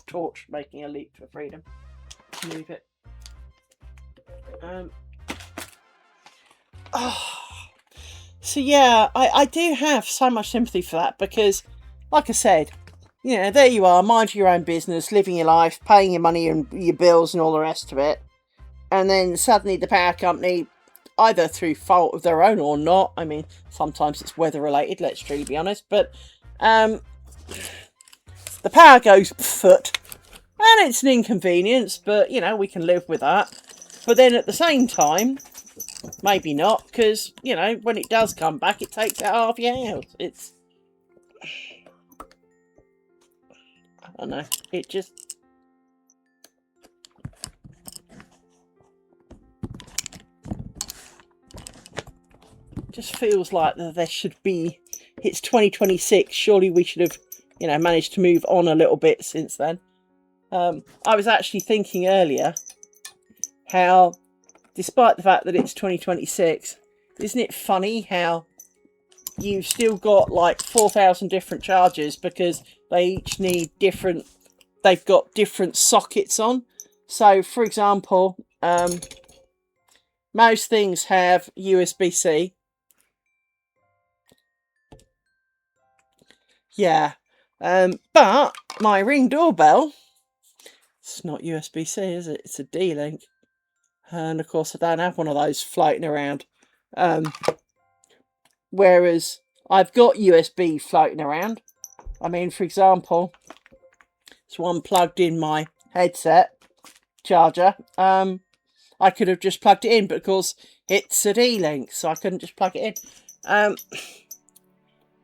torch making a leap for freedom. Move it. So yeah, I do have so much sympathy for that because, like I said, you know, there you are, mind your own business, living your life, paying your money and your bills and all the rest of it. And then suddenly the power company, either through fault of their own or not. I mean, sometimes it's weather related, let's truly be honest. But the power goes foot. And it's an inconvenience, but, you know, we can live with that. But then at the same time, maybe not, because, you know, when it does come back, it takes out half your house. It's... I don't know. It just... just feels like there should be... It's 2026. Surely we should have, you know, managed to move on a little bit since then. I was actually thinking earlier how, despite the fact that it's 2026, isn't it funny how you've still got like 4,000 different chargers because they each need different, they've got different sockets on. So, for example, most things have USB-C. Yeah, but my Ring doorbell, it's not USB-C, is it? It's a D-Link. And of course I don't have one of those floating around. Whereas I've got USB floating around. I mean, for example, there's one plugged in my headset charger. I could have just plugged it in, but of course it's a D-Link, so I couldn't just plug it in.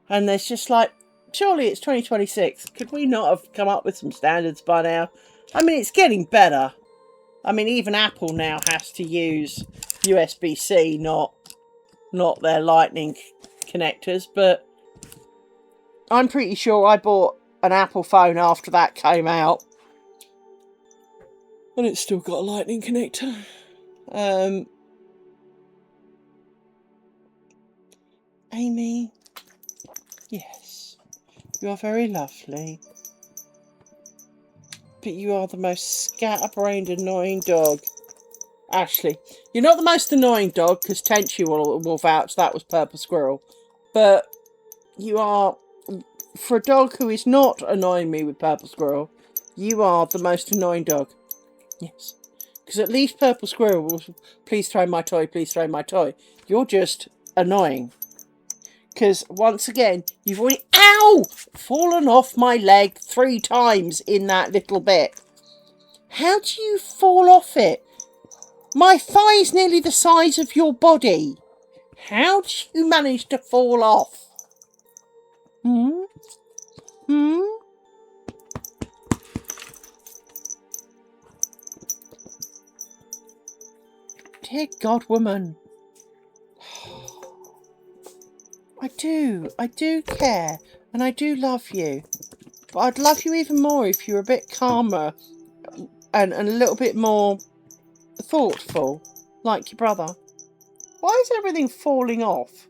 And there's just like, surely it's 2026. Could we not have come up with some standards by now? I mean, it's getting better. I mean, even Apple now has to use USB-C, not their Lightning connectors. But I'm pretty sure I bought an Apple phone after that came out, and it's still got a Lightning connector. Amy, yes, you are very lovely, but you are the most scatterbrained, annoying dog. Ashley, you're not the most annoying dog, because Tenchi will vouch that was Purple Squirrel, but you are, for a dog who is not annoying me with Purple Squirrel, you are the most annoying dog. Yes. Because at least Purple Squirrel will, please throw my toy, please throw my toy. You're just annoying. Because, once again, you've already, ow! Fallen off my leg 3 times in that little bit. How do you fall off it? My thigh's nearly the size of your body. How did you manage to fall off? Hmm? Hmm? Dear God, woman. I do care, and I do love you. But I'd love you even more if you were a bit calmer and a little bit more thoughtful, like your brother. Why is everything falling off?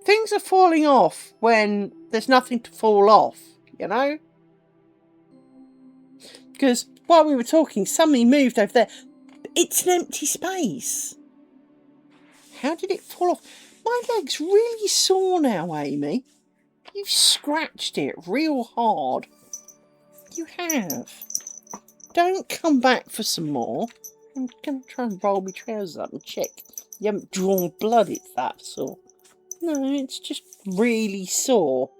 Things are falling off when there's nothing to fall off, you know? Because while we were talking, somebody moved over there. It's an empty space. How did it fall off? My leg's really sore now, Amy. You've scratched it real hard. You have. Don't come back for some more. I'm going to try and roll my trousers up and check you haven't drawn blood, it's that sore. No, it's just really sore.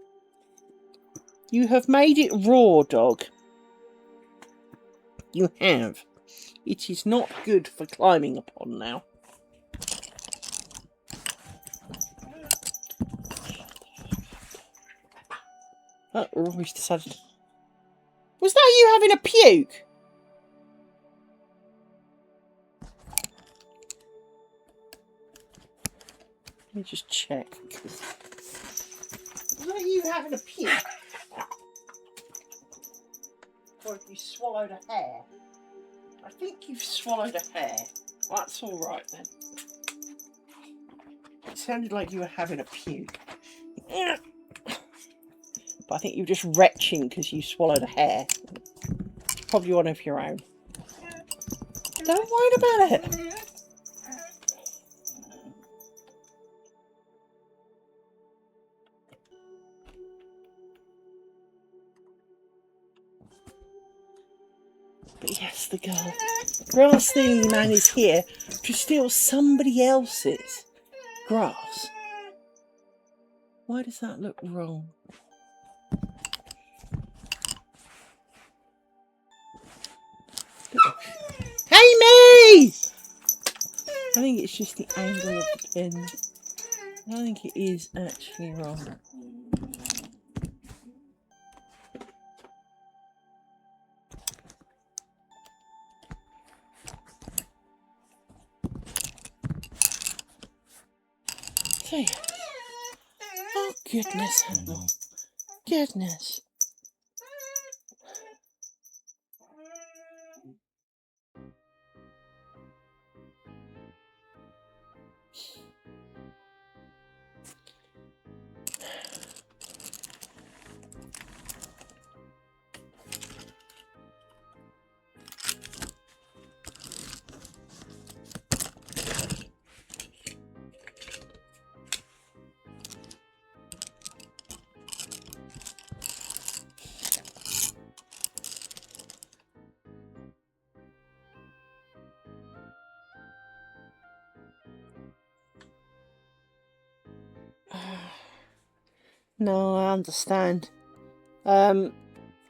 You have made it raw, dog. You have. It is not good for climbing upon now. Oh, Rory's decided. Was that you having a puke? Let me just check. Was that you having a puke? Or have you swallowed a hair? I think you've swallowed a hair. That's all right then. It sounded like you were having a puke. But I think you were just retching because you swallowed a hair. Probably one of your own. Don't worry about it. But yes, the girl. Grass stealing man is here to steal somebody else's grass. Why does that look wrong? Amy! I think it's just the angle of the pin. I don't think it is actually wrong. So yeah. Oh goodness, Hannah. Goodness. No, I understand.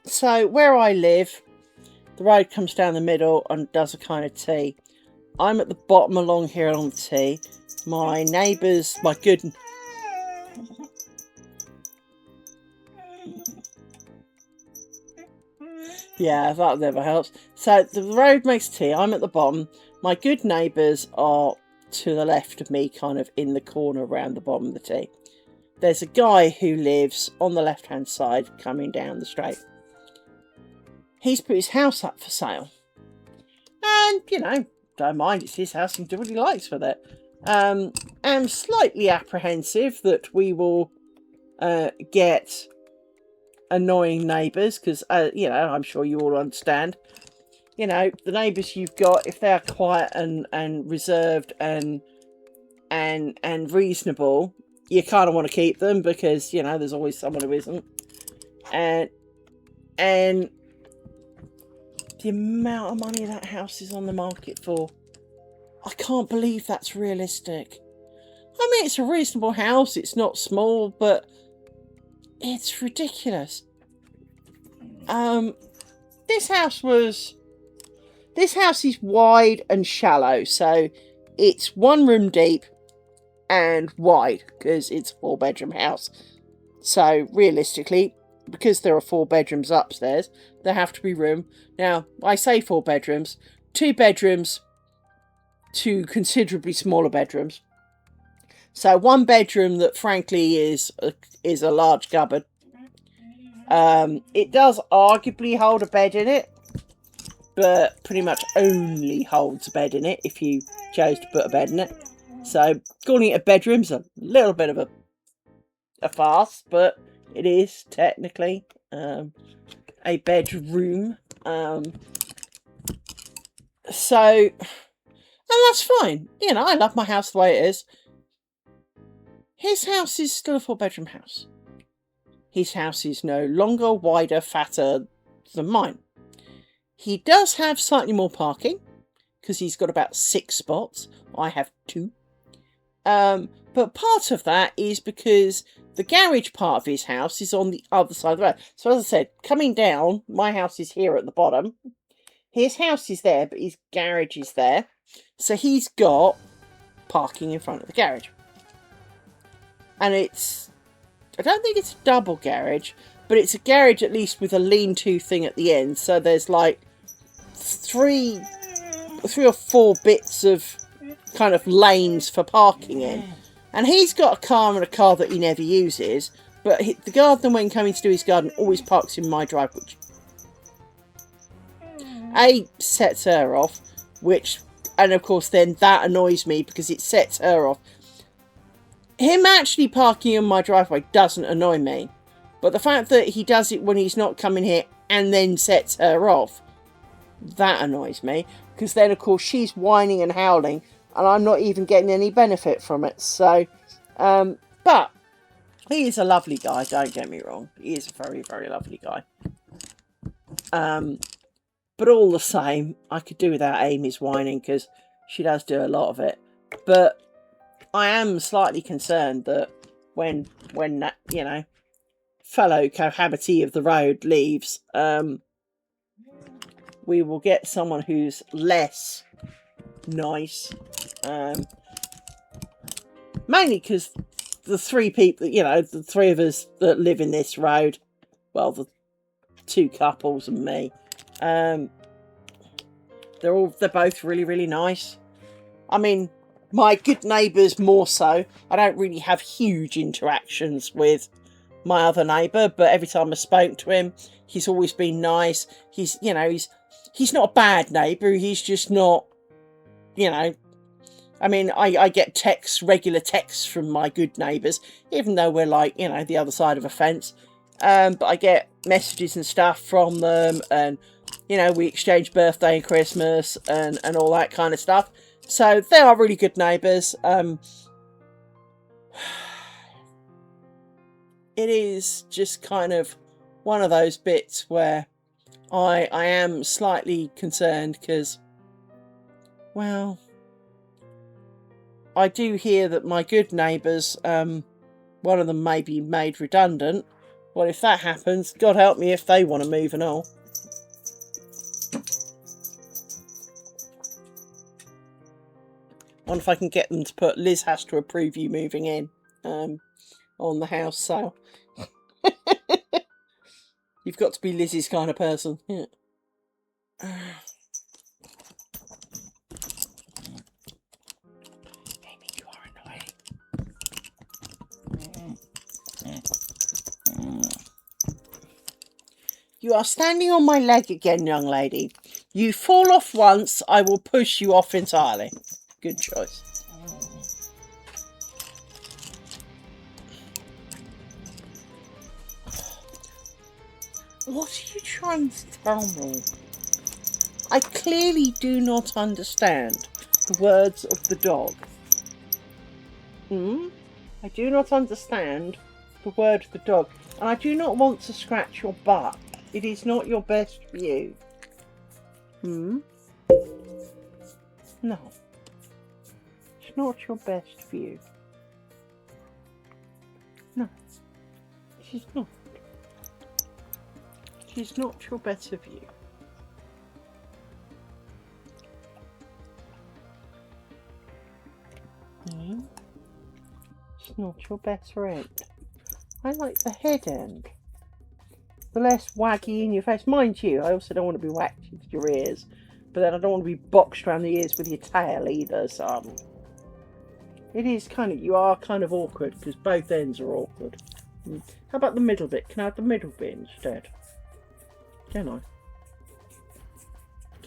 So where I live, the road comes down the middle and does a kind of T. I'm at the bottom along here on the T. My neighbours, my good... Yeah, that never helps. So the road makes T. I'm at the bottom. My good neighbours are to the left of me, kind of in the corner around the bottom of the T. There's a guy who lives on the left-hand side coming down the straight. He's put his house up for sale. And, you know, don't mind, it's his house and do what he likes with it. I'm slightly apprehensive that we will get annoying neighbours, because, you know, I'm sure you all understand. You know, the neighbours you've got, if they're quiet and reserved and reasonable, you kind of want to keep them, because, you know, there's always someone who isn't. And the amount of money that house is on the market for, I can't believe that's realistic. I mean, it's a reasonable house, it's not small, but it's ridiculous. This house is wide and shallow, so it's 1 room deep and wide, because it's a 4-bedroom house. So realistically, because there are 4 bedrooms upstairs, there have to be room. Now, I say 4 bedrooms, 2 bedrooms, 2 considerably smaller bedrooms. So 1 bedroom that frankly is a large cupboard. It does arguably hold a bed in it, but pretty much only holds a bed in it if you chose to put a bed in it. So calling it a bedroom's a little bit of a farce, but it is technically a bedroom. So, and that's fine. You know, I love my house the way it is. His house is still a 4-bedroom house. His house is no longer wider, fatter than mine. He does have slightly more parking, because he's got about 6 spots. I have 2. But part of that is because the garage part of his house is on the other side of the road. So as I said, coming down, my house is here at the bottom. His house is there, but his garage is there. So he's got parking in front of the garage. And I don't think it's a double garage, but it's a garage at least with a lean-to thing at the end. So there's like 3 or 4 bits of kind of lanes for parking in. And he's got a car and a car that he never uses, but the gardener, when coming to do his garden, always parks in my driveway, which A, sets her off, and of course then that annoys me because it sets her off. Him actually parking in my driveway doesn't annoy me, but the fact that he does it when he's not coming here and then sets her off, that annoys me, because then of course she's whining and howling and I'm not even getting any benefit from it. So but he is a lovely guy, don't get me wrong, he is a very, very lovely guy. But all the same, I could do without Amy's whining, because she does do a lot of it. But I am slightly concerned that when that, you know, fellow cohabitee of the road leaves, we will get someone who's less nice. Mainly because the 3 people, you know, the 3 of us that live in this road, well, the 2 couples and me, they're both really, really nice. I mean, my good neighbours more so. I don't really have huge interactions with my other neighbour, but every time I spoke to him, he's always been nice. He's, you know, he's not a bad neighbour. He's just not, you know, I mean, I get regular texts from my good neighbours, even though we're like, you know, the other side of a fence. But I get messages and stuff from them, and, you know, we exchange birthday and Christmas and all that kind of stuff. So they are really good neighbours. It is just kind of one of those bits where I am slightly concerned, because, well, I do hear that my good neighbours, one of them may be made redundant, Well, if that happens, God help me if they want to move and all. I wonder if I can get them to put, Liz has to approve you moving in on the house sale. You've got to be Liz's kind of person. Yeah. Amy, you are annoying. You are standing on my leg again, young lady. You fall off once, I will push you off entirely. Good choice. What are you trying to tell me? I clearly do not understand the words of the dog. I do not understand the word of the dog. And I do not want to scratch your butt. It is not your best view. No. It's not your best view. No. It is not. It is not your better view. It's not your better end. I like the head end. The less waggy in your face. Mind you, I also don't want to be whacked with your ears. But then I don't want to be boxed around the ears with your tail either, so... It is kind of... You are kind of awkward, because both ends are awkward. How about the middle bit? Can I have the middle bit instead? Can I?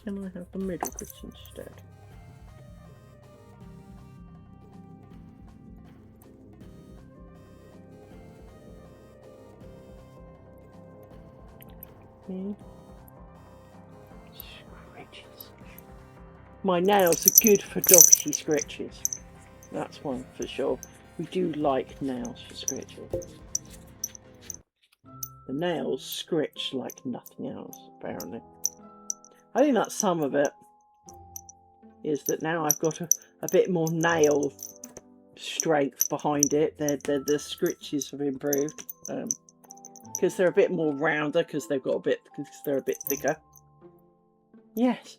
Can I have the middle bit instead? Scritches. My nails are good for doggy scritches. That's one for sure. We do like nails for scritches. The nails scritch like nothing else, apparently. I think that's some of it. Is that now I've got a bit more nail strength behind it. The scritches have improved. Because they're a bit more rounder, because they're a bit thicker. Yes.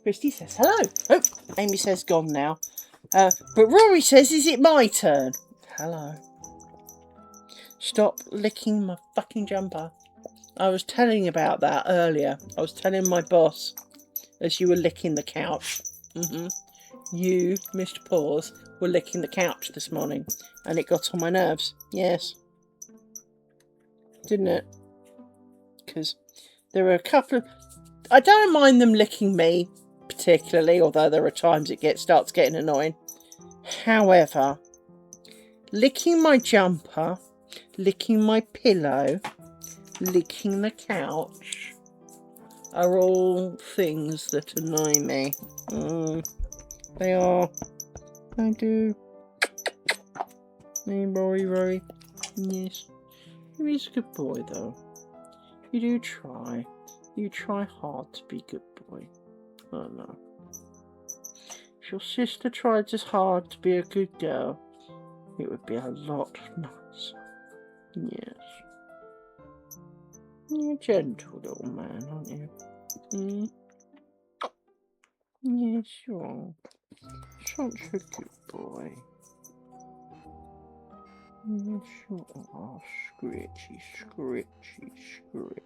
Christy says hello. Oh, Amy says gone now. But Rory says, is it my turn? Hello. Stop licking my fucking jumper. I was telling about that earlier. I was telling my boss as you were licking the couch. You, Mr. Paws, were licking the couch this morning, and it got on my nerves. Yes. Didn't it? Because there were a couple of... I don't mind them licking me particularly, although there are times it starts getting annoying. However, licking my jumper, licking my pillow, licking the couch are all things that annoy me. They are. I do. Hey, Rory. Yes. He's a good boy, though. You do try. You try hard to be a good boy. Oh, no. If your sister tried as hard to be a good girl, it would be a lot nicer. Yes. You're a gentle little man, aren't you? Yes, you are. Such a good boy. Yes, you are. Scritchy, scritchy, scritch.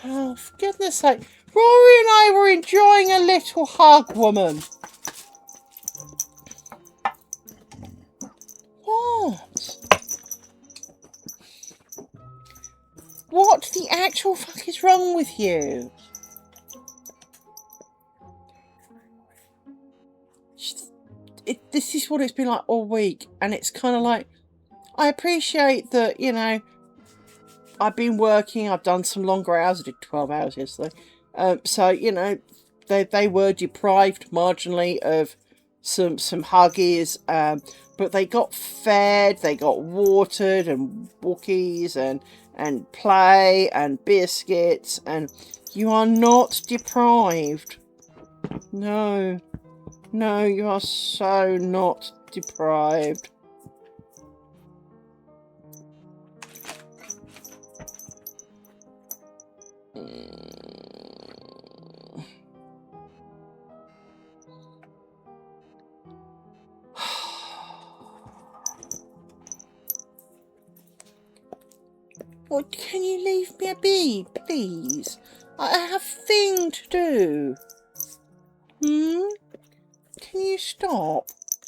Oh, for goodness sake. Rory and I were enjoying a little hug, woman. What? What the actual fuck is wrong with you? This is what it's been like all week, and it's kind of like, I appreciate that, you know, I've been working, I've done some longer hours, I did 12 hours yesterday, so, you know, they were deprived marginally of some huggies, but they got fed, they got watered, and walkies, and play, and biscuits, and you are not deprived. No. No, you are so not deprived. Or can you leave me a be, please? I have a thing to do. Can you stop?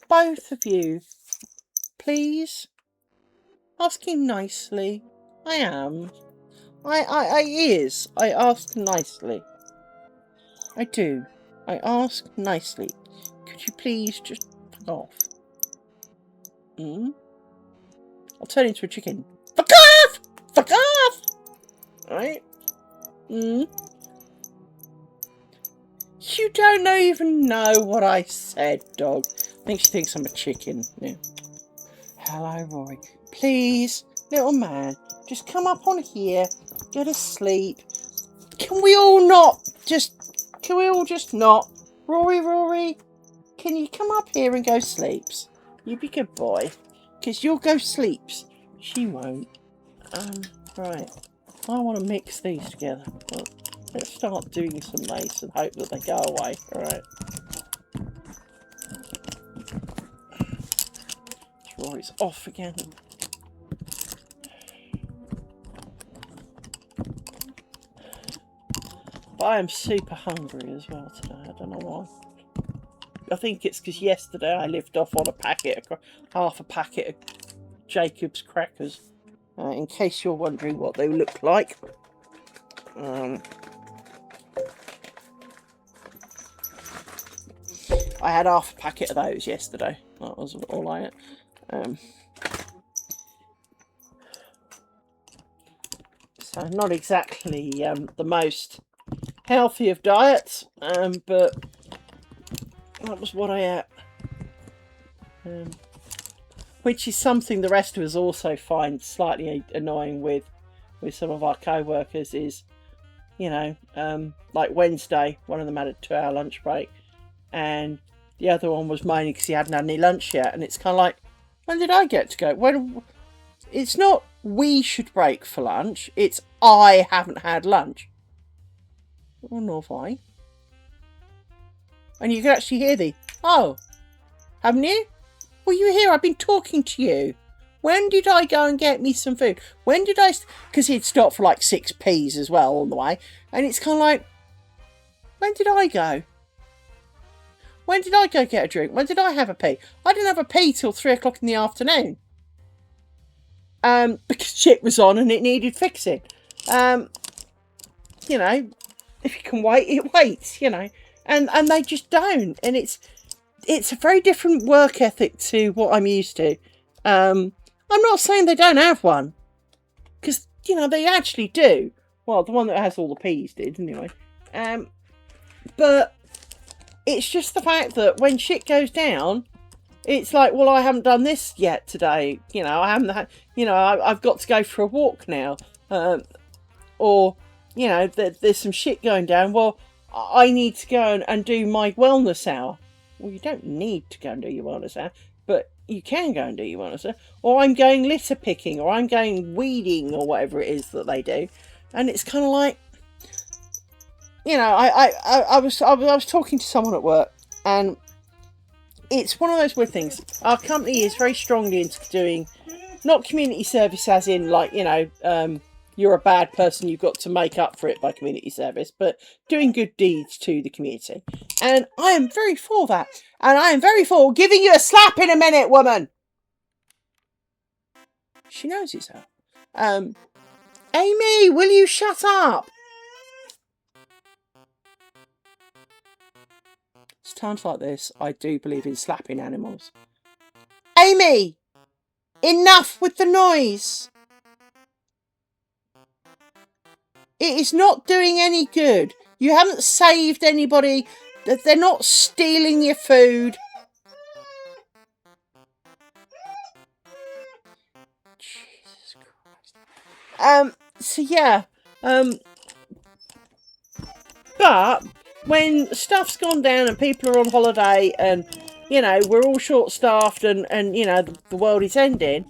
Both of you. Please? Asking nicely. I am. I ask nicely. I do. I ask nicely. Could you please just fuck off? I'll turn into a chicken. Fuck off! Fuck off! Right? You don't even know what I said, dog. I think she thinks I'm a chicken. Yeah. Hello, Rory. Please, little man, just come up on here. Go to sleep. Can we all just not? Rory, can you come up here and go sleeps? You be good boy. Because you'll go sleeps. She won't. Right. I want to mix these together. Well, let's start doing some mace and hope that they go away. Alright. Rory's off again. But I am super hungry as well today. I don't know why. I think it's because yesterday I lived off on half a packet of Jacob's crackers. In case you're wondering what they look like. I had half a packet of those yesterday. That was all I had. So not exactly the most healthy of diets, but that was what I ate. Which is something the rest of us also find slightly annoying with some of our co-workers is, you know, like Wednesday, one of them had a 2-hour lunch break and the other one was moaning because he hadn't had any lunch yet. And it's kind of like, when did I get to go? When it's not we should break for lunch, it's I haven't had lunch. Oh, nor have I. And you can actually hear oh, haven't you? Well, you were here. I've been talking to you. When did I go and get me some food? When did I... Because he'd stopped for like 6p's as well on the way. And it's kind of like, when did I go? When did I go get a drink? When did I have a pee? I didn't have a pee till 3 o'clock in the afternoon. Because shit was on and it needed fixing. You know, if you can wait, it waits, you know. And they just don't. And it's a very different work ethic to what I'm used to. I'm not saying they don't have one. Because, you know, they actually do. Well, the one that has all the P's did, anyway. But it's just the fact that when shit goes down, it's like, well, I haven't done this yet today. You know, I haven't had, you know, I've got to go for a walk now. Or, you know, there's some shit going down. Well, I need to go and do my wellness hour. Well, you don't need to go and do your wellness hour, but you can go and do your wellness hour. Or I'm going litter picking, or I'm going weeding, or whatever it is that they do. And it's kind of like, you know, I was talking to someone at work, and it's one of those weird things. Our company is very strongly into doing, not community service as in like, you know, you're a bad person, you've got to make up for it by community service, but doing good deeds to the community. And I am very for that. And I am very for giving you a slap in a minute, woman. She knows it's her. Amy, will you shut up? It's times like this, I do believe in slapping animals. Amy, enough with the noise. It is not doing any good. You haven't saved anybody. They're not stealing your food. Jesus Christ. So yeah. But when stuff's gone down and people are on holiday and, you know, we're all short-staffed and you know, the world is ending,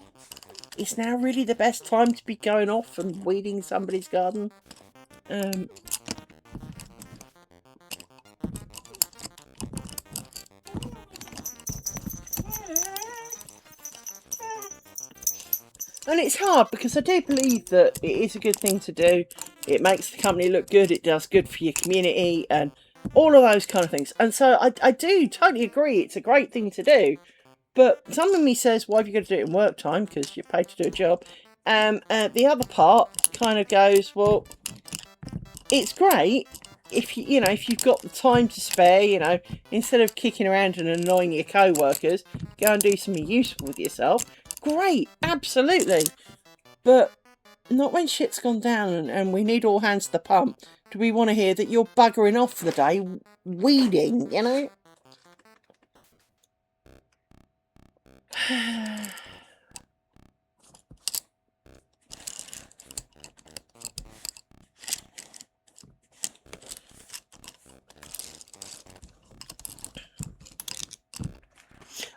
it's now really the best time to be going off and weeding somebody's garden. And it's hard because I do believe that it is a good thing to do. It makes the company look good. It does good for your community and all of those kind of things. And so I do totally agree. It's a great thing to do. But some of me says, why have you got to do it in work time? Because you're paid to do a job. The other part kind of goes, well, it's great if if you've got the time to spare, instead of kicking around and annoying your co-workers, go and do something useful with yourself. Great, absolutely. But not when shit's gone down and we need all hands to the pump. Do we want to hear that you're buggering off for the day weeding,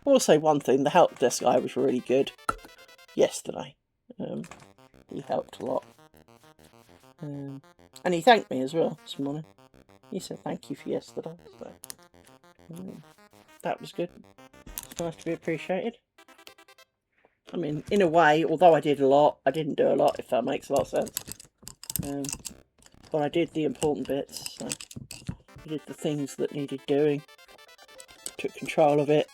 I will say one thing, the help desk guy was really good yesterday. He helped a lot. And he thanked me as well this morning. He said thank you for yesterday. So that was good. It's nice to be appreciated. I mean, in a way, although I did a lot, I didn't do a lot, if that makes a lot of sense. But I did the important bits. So I did the things that needed doing. Took control of it.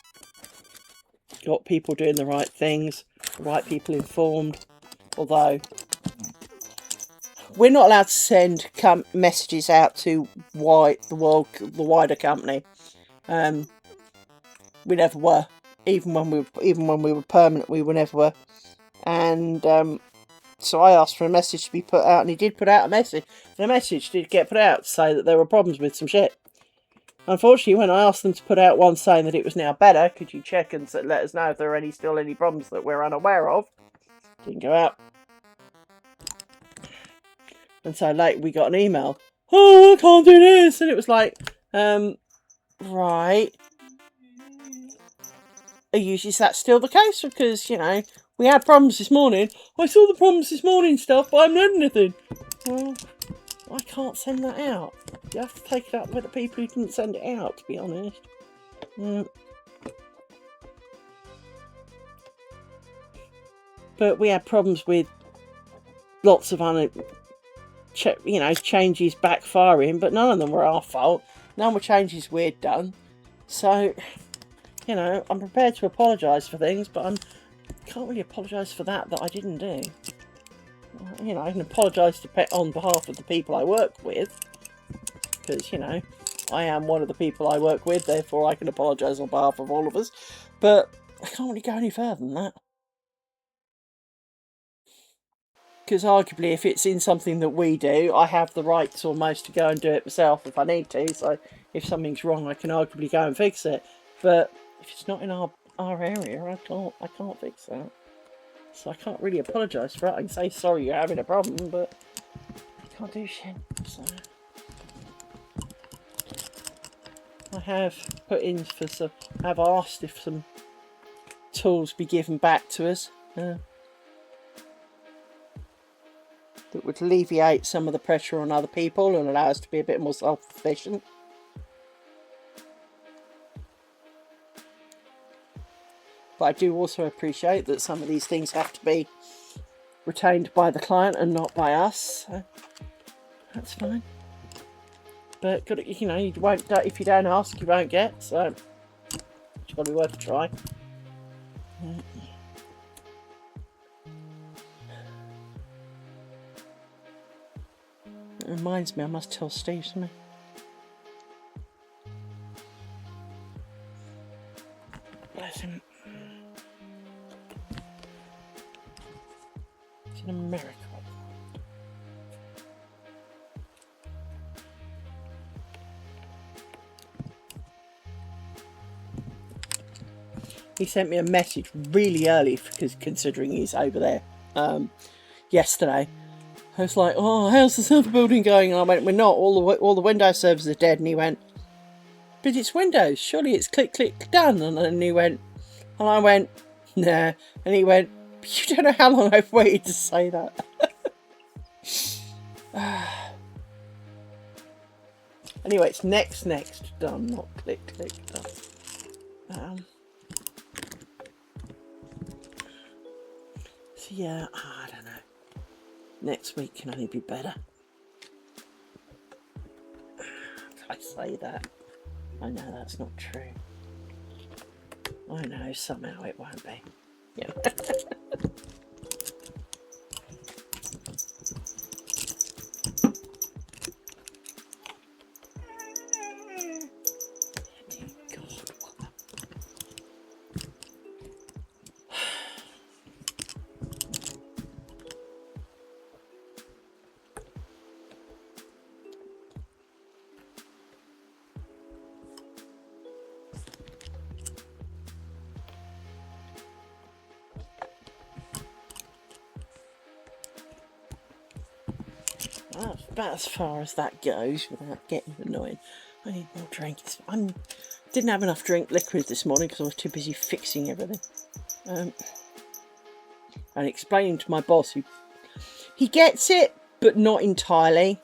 Got people doing the right things. The right people informed. Although we're not allowed to send messages out to the wider company. We never were. Even when we were permanent, we never were. And so I asked for a message to be put out, and he did put out a message. The message did get put out to say that there were problems with some shit. Unfortunately, when I asked them to put out one saying that it was now better, could you check and let us know if there are still any problems that we're unaware of? Didn't go out. And so later we got an email. Oh, I can't do this. And it was like, right. Is that still the case? Because, we had problems this morning. I saw the problems this morning stuff, but I haven't had anything. Well, I can't send that out. You have to take it up with the people who didn't send it out, to be honest. But we had problems with lots of changes backfiring, but none of them were our fault. None were changes we'd done. So, I'm prepared to apologise for things, but I can't really apologise for that I didn't do. I can apologise on behalf of the people I work with, because, I am one of the people I work with, therefore I can apologise on behalf of all of us, but I can't really go any further than that. Because arguably, if it's in something that we do, I have the rights almost to go and do it myself if I need to, so if something's wrong I can arguably go and fix it, but if it's not in our area, I can't fix that. So I can't really apologise for it. I can say sorry you're having a problem, but I can't do shit. So I have put in for some. I've asked if some tools be given back to us that would alleviate some of the pressure on other people and allow us to be a bit more self-sufficient. But I do also appreciate that some of these things have to be retained by the client and not by us. So that's fine. But you won't. If you don't ask, you won't get. So it's got to be worth a try. It reminds me, I must tell Steve something. Bless him. It's in America. He sent me a message really early, because considering he's over there yesterday. I was like, oh, how's the server building going? And I went, we're not. All the Windows servers are dead. And he went, but it's Windows. Surely it's click, click, done. And then he went, and I went, nah. And he went, you don't know how long I've waited to say that. Anyway, it's next, done, not click, click, done. So yeah, I don't know. Next week can only be better. I say that. I know that's not true. I know somehow it won't be. Yeah. Well, that's about as far as that goes without getting annoying. I need more drink. I didn't have enough liquid this morning because I was too busy fixing everything. And explaining to my boss, he gets it, but not entirely.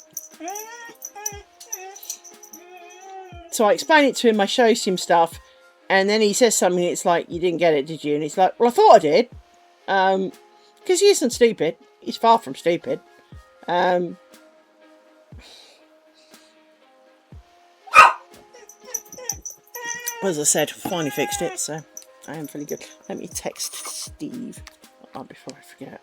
So I explain it to him, I show him stuff, and then he says something, it's like, you didn't get it, did you? And he's like, well, I thought I did. Because he isn't stupid. He's far from stupid. As I said, finally fixed it, so I am feeling good. Let me text Steve before I forget.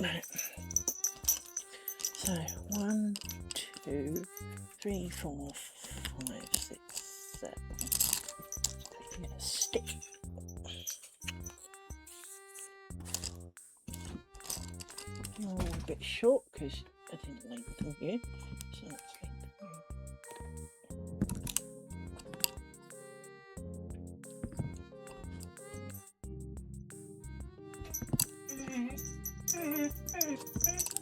Right. So 1, 2, 3, 4, 5, 6, 7. Taking a stick. Oh, a bit short because I didn't lengthen you. So let's lengthen you.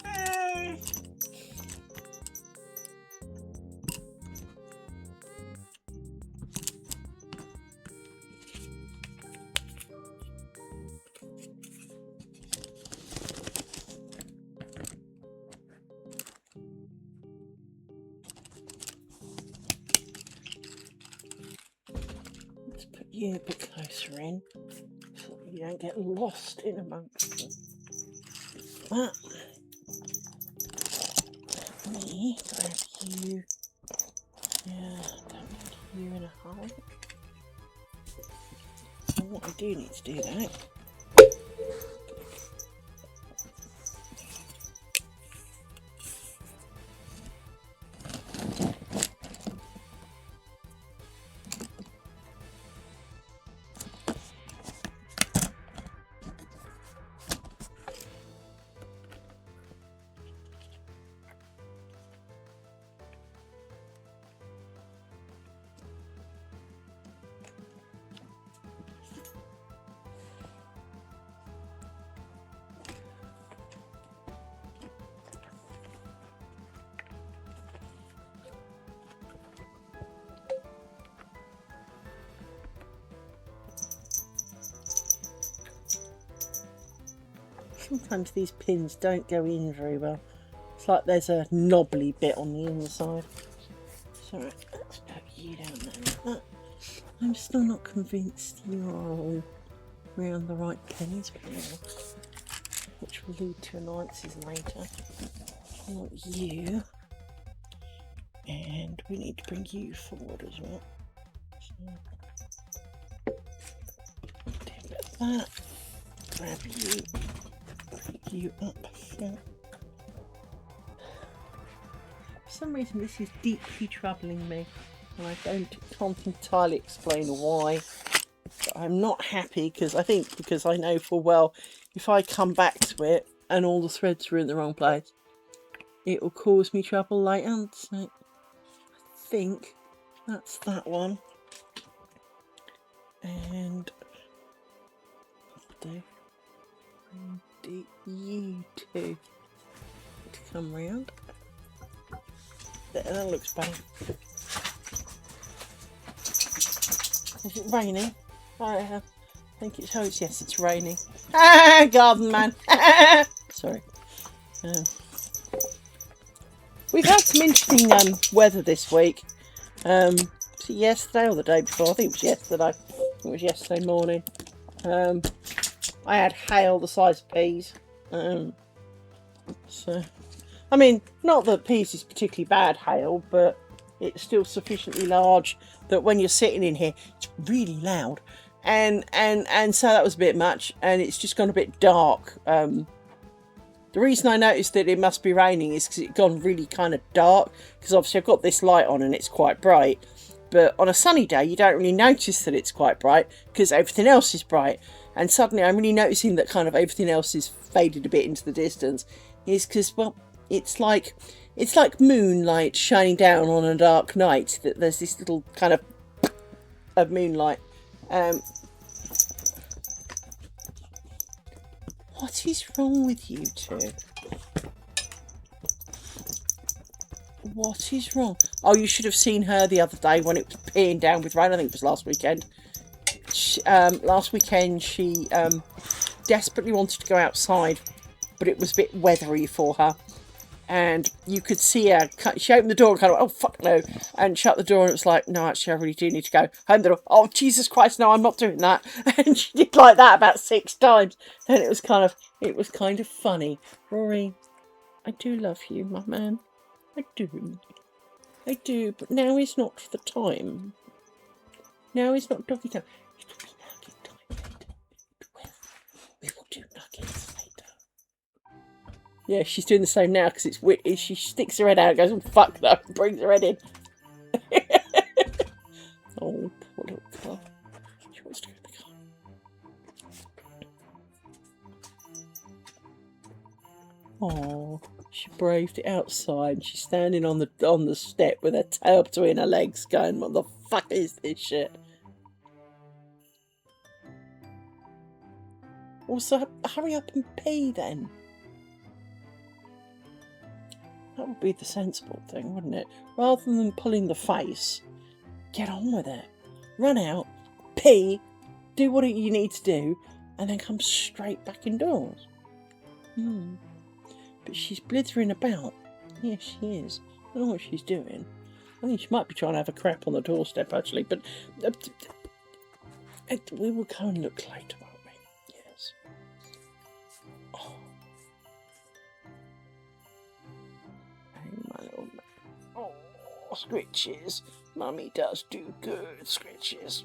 Let's put you a bit closer in so that you don't get lost in amongst them. That. Me, grab you. Yeah, don't need you in a hole. And what I do need to do that. Sometimes these pins don't go in very well. It's like there's a knobbly bit on the inside. So let's put you down there like that. I'm still not convinced you are all round the right pins, but yeah, which will lead to annoyances later. I want you, and we need to bring you forward as well. So, do a bit of that. Grab you, bring you up. Yeah. For some reason, this is deeply troubling me, and I can't entirely explain why. But I'm not happy because I know full well if I come back to it and all the threads are in the wrong place, it will cause me trouble later. So I think that's that one, and I'll do you two to come round. There, that looks better. Is it raining? I think it's yes, it's raining. Ah, garden man. Sorry. We've had some interesting weather this week. Was it yesterday or the day before? I think it was yesterday. It was yesterday morning. I had hail the size of peas. So, I mean, not that peas is particularly bad hail, but it's still sufficiently large that when you're sitting in here, it's really loud. And so that was a bit much, and it's just gone a bit dark. The reason I noticed that it must be raining is because it's gone really kind of dark, because obviously I've got this light on and it's quite bright, but on a sunny day you don't really notice that it's quite bright because everything else is bright, and suddenly I'm really noticing that kind of everything else is faded a bit into the distance, is because, well, it's like moonlight shining down on a dark night, that there's this little kind of moonlight. What is wrong with you two? What is wrong? Oh, you should have seen her the other day when it was peeing down with rain. I think it was last weekend. Last weekend she desperately wanted to go outside, but it was a bit weathery for her. And you could see her, she opened the door and kind of went, oh, fuck no, and shut the door, and it was like, no, actually, I really do need to go. Open the door, oh, Jesus Christ, no, I'm not doing that. And she did like that about 6 times. And it was kind of funny. Rory, I do love you, my man. I do, but now is not the time. Now is not doggy time. It will be nugget time later. We will do nuggets later. Yeah, she's doing the same now because it's weird. She sticks her head out and goes, oh, fuck no, and brings her head in. Oh, poor little girl. She wants to go in the car. Oh, she braved it outside. She's standing on the step with her tail between her legs going, what the fuck is this shit? Also, hurry up and pee then. That would be the sensible thing, wouldn't it? Rather than pulling the face, get on with it. Run out, pee, do what you need to do, and then come straight back indoors. But she's blithering about. Yes, she is. I don't know what she's doing. I think she might be trying to have a crap on the doorstep, actually. But we will go and look later, won't we? Yes. Oh. Hey, my little man. Oh, scritches. Mummy does do good scritches.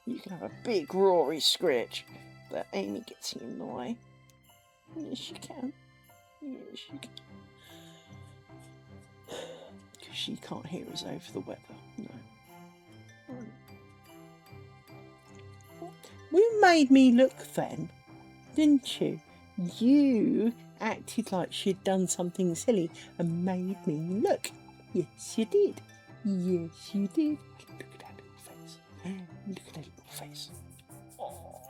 You can have a big Rory scritch, but Amy gets in the way. Yes, she can. Yes, she can. Because she can't hear us over the weather. No. You made me look then, didn't you? You acted like she'd done something silly and made me look. Yes, you did. Yes, you did. Look at that little face. Look at that little face. Oh,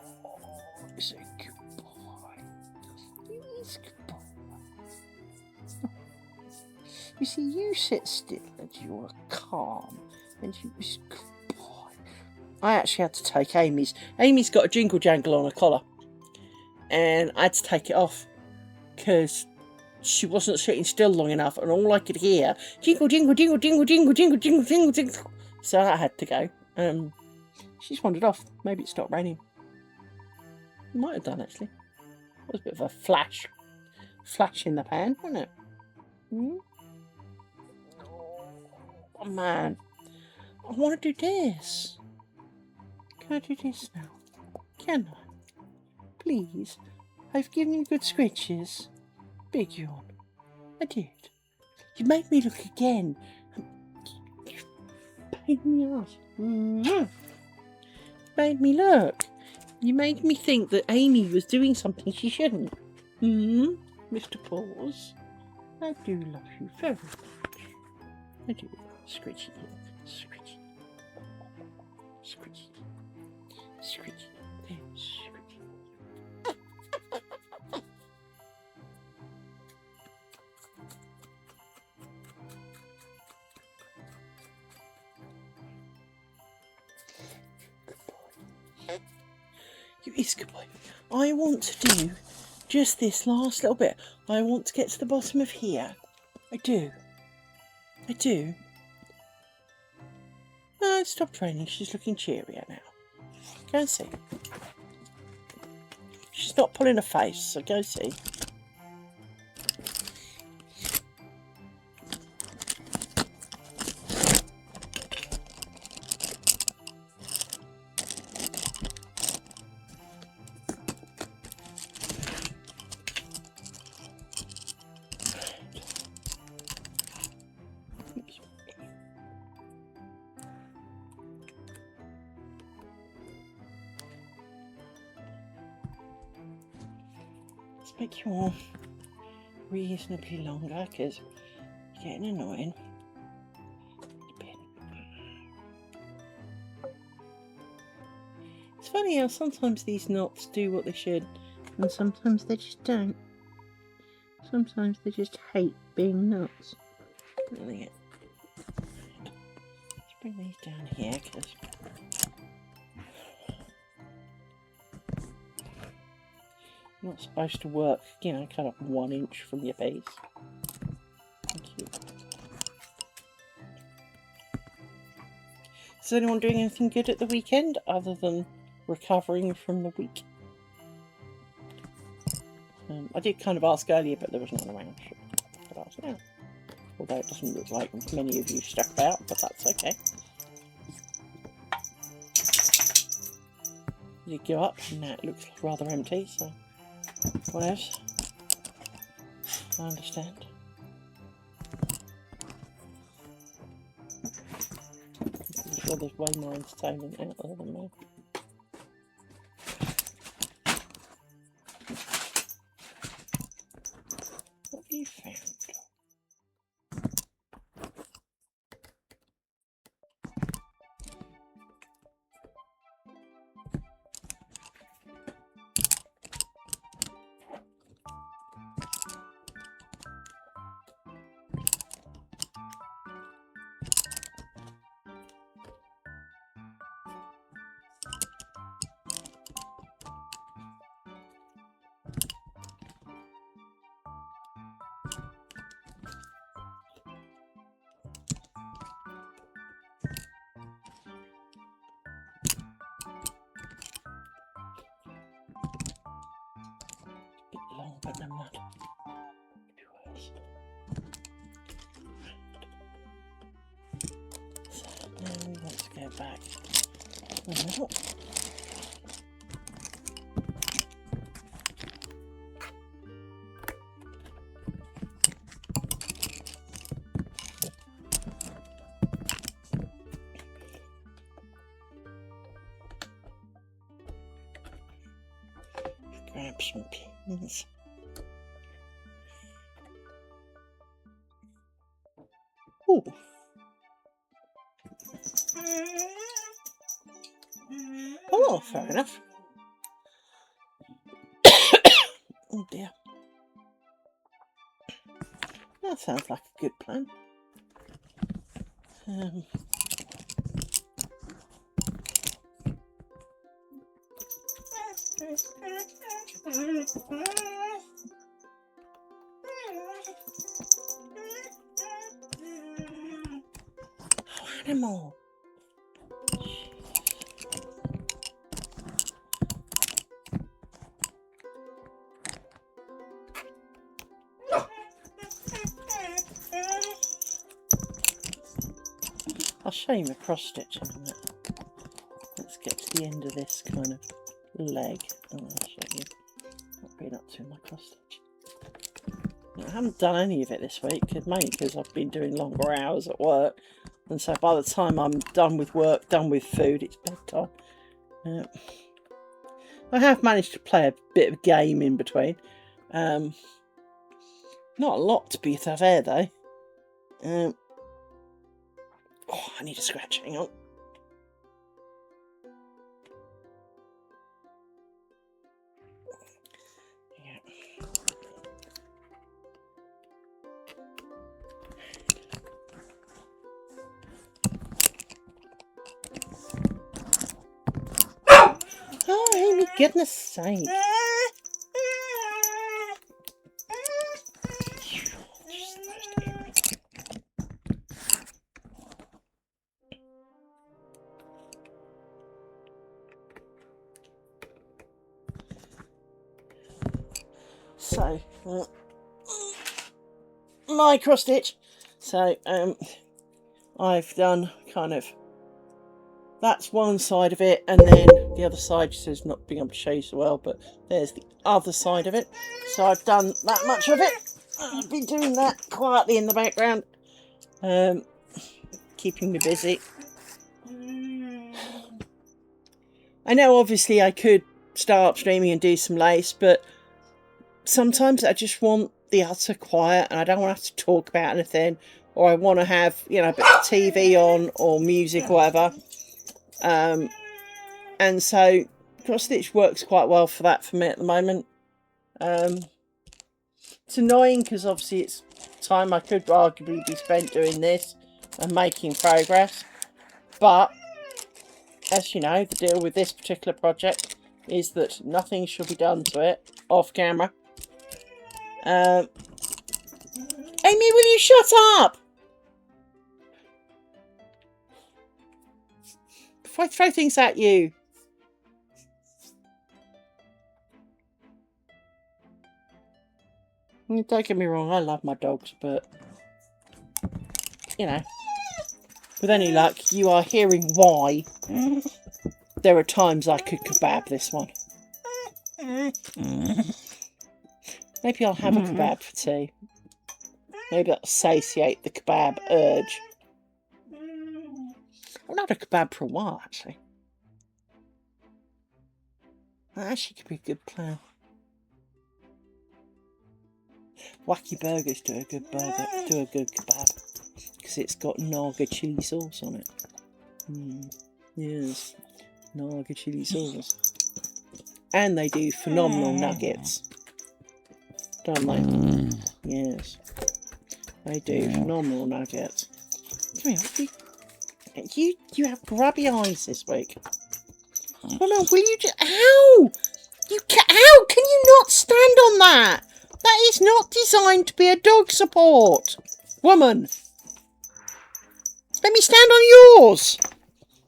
it's a good boy. He's a good boy. You see, you sit still and you are calm and you was good boy. I actually had to take Amy's. Amy's got a jingle jangle on her collar. and I had to take it off because she wasn't sitting still long enough, and all I could hear jingle, jingle, jingle, jingle, jingle, jingle, jingle, jingle, jingle. So I had to go. She's wandered off. Maybe it stopped raining. It might have done actually. It was a bit of a flash in the pan, wasn't it? Oh man, I want to do this. Can I do this now? Can I? Please. I've given you good scratches. Big yawn. I did. You made me look again. Pain in the ass. Made me look. You made me think that Amy was doing something she shouldn't. Mr. Paws, I do love you very much. I do. Scritchy. Scritchy. Scritchy. Scritchy. Scritchy. You is good boy. I want to do just this last little bit. I want to get to the bottom of here. I do. Oh, it stopped raining. She's looking cheerier now. Go and see. She's not pulling a face, so go see. Make you all reasonably longer because you're getting annoying. It's funny how sometimes these knots do what they should and sometimes they just don't. Sometimes they just hate being knots. Let's bring these down here because not supposed to work, you know, kind of 1 inch from your base. Thank you. Is anyone doing anything good at the weekend other than recovering from the week? I did kind of ask earlier, but there was none around. So I asked now. Although it doesn't look like many of you stuck about, but that's okay. You go up, and now it looks rather empty, so what else? I understand. I'm sure there's way more entertainment out there than me. What have you found? Long, but never mind. So now we want to go back to the middle. Grab some pins. Ooh. Oh, fair enough. Oh dear. That sounds like a good plan. Oh, animal. I'll show you my cross stitch in a minute. Let's get to the end of this kind of leg and I'll show you what I've been up to in my cross stitch. Now, I haven't done any of it this week, mainly because I've been doing longer hours at work, and so by the time I'm done with work, done with food, it's bedtime. I have managed to play a bit of game in between. Not a lot to be fair though. Oh, I need a scratch, hang on. Oh, Amy, goodness sake. So, my cross stitch. So, I've done kind of, that's one side of it, and then the other side, just is not being able to show you so well, but there's the other side of it. So I've done that much of it. I've been doing that quietly in the background, keeping me busy. I know obviously I could start streaming and do some lace, but sometimes I just want the utter quiet and I don't want to have to talk about anything, or I want to have, you know, a bit of TV on or music or whatever. And so cross stitch works quite well for that for me at the moment. It's annoying because obviously it's time I could arguably be spent doing this and making progress, but as you know, the deal with this particular project is that nothing shall be done to it off camera. Amy, will you shut up? Before I throw things at you. Don't get me wrong, I love my dogs, but, you know, with any luck, you are hearing why there are times I could kebab this one. Maybe I'll have a kebab for tea. Maybe that'll satiate the kebab urge. I've not had a kebab for a while, actually. That actually could be a good plan. Wacky Burgers do a good kebab, because it's got Naga chili sauce on it. Yes, Naga chili sauce. And they do phenomenal nuggets, don't they? Yes, they do phenomenal nuggets. Come here, you have grubby eyes this week. Well, no, will you just... Ow! How can you not stand on that? That is not designed to be a dog support. Woman. Let me stand on yours.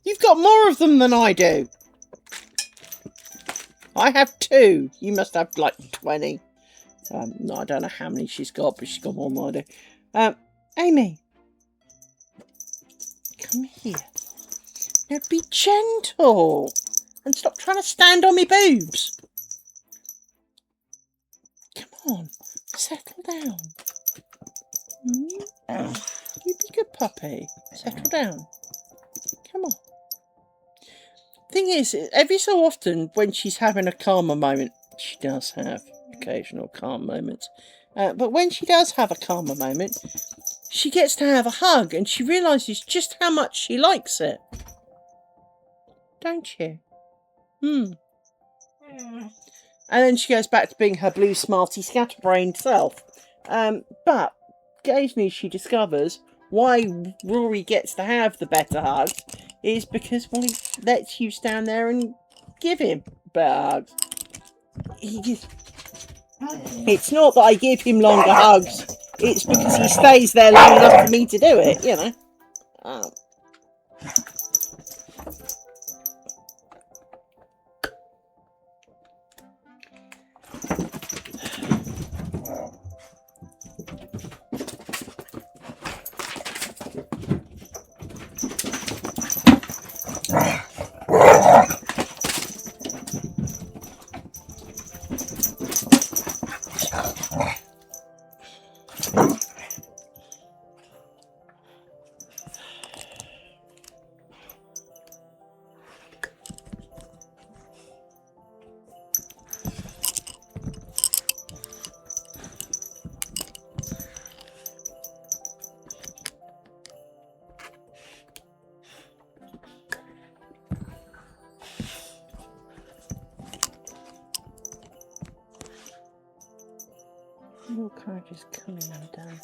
You've got more of them than I do. I have 2. You must have like 20. No, I don't know how many she's got, but she's got more than I do. Amy. Come here. Now be gentle. And stop trying to stand on me boobs. Come on. Settle down. You be good puppy. Settle down. Come on. Thing is, every so often when she's having a calmer moment, she does have occasional calm moments. But when she does have a calmer moment, she gets to have a hug and she realises just how much she likes it. Don't you? And then she goes back to being her blue smarty scatterbrained self. But occasionally she discovers why Rory gets to have the better hugs is because, well, he lets you stand there and give him better hugs. It's not that I give him longer hugs. It's because he stays there long enough for me to do it, you know. Your card is coming undone.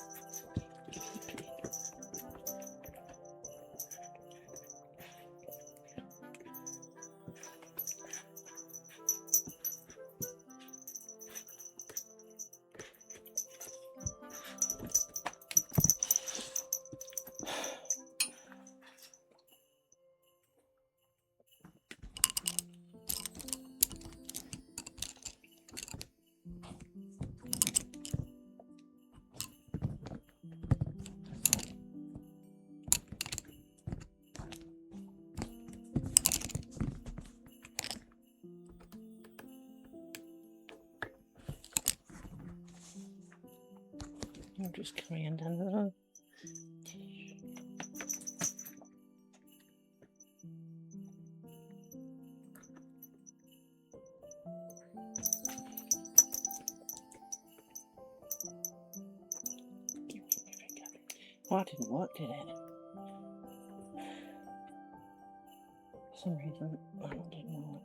I'm just coming undone. Oh, that didn't work, did it? For some reason, that one didn't work.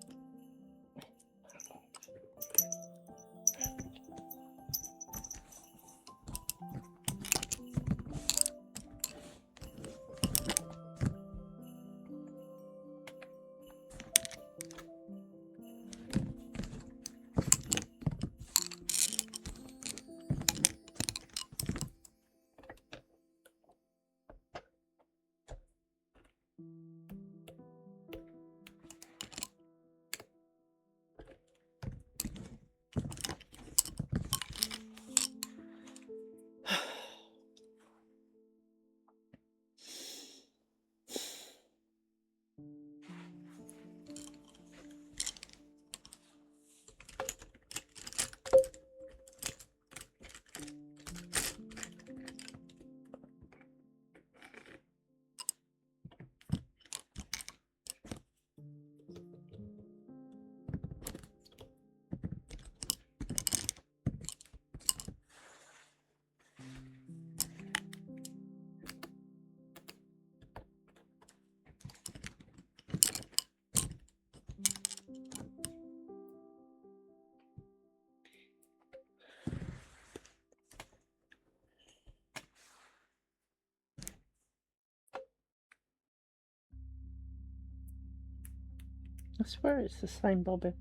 I swear it's the same bobbin.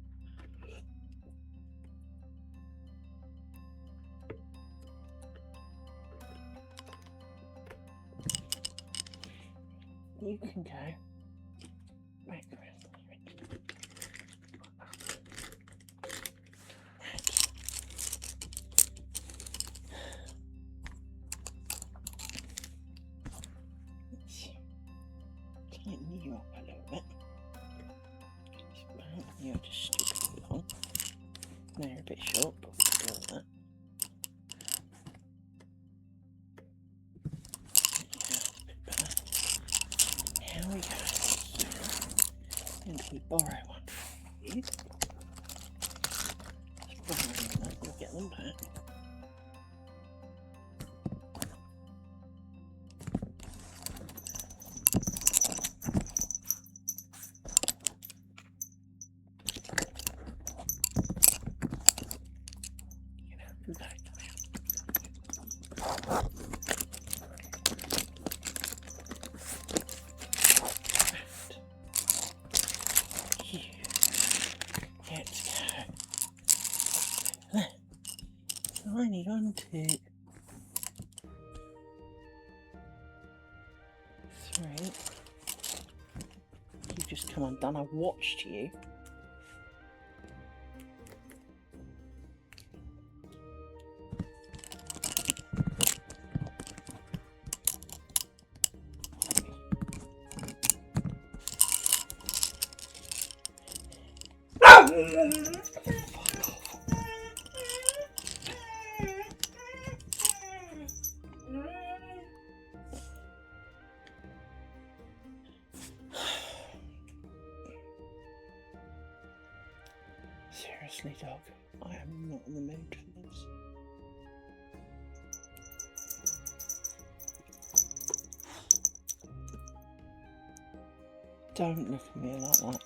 You can go. Right, tighten you up a little bit. You're just stupid long. They're a bit short, but we'll go with that. Yeah, a bit better. Here we go. And we borrow one from you. Just borrowing that, we'll get them back. tiny, aren't it? 3. You just come undone. I watched you. Seriously, dog, I am not in the mood for this. Don't look at me like that.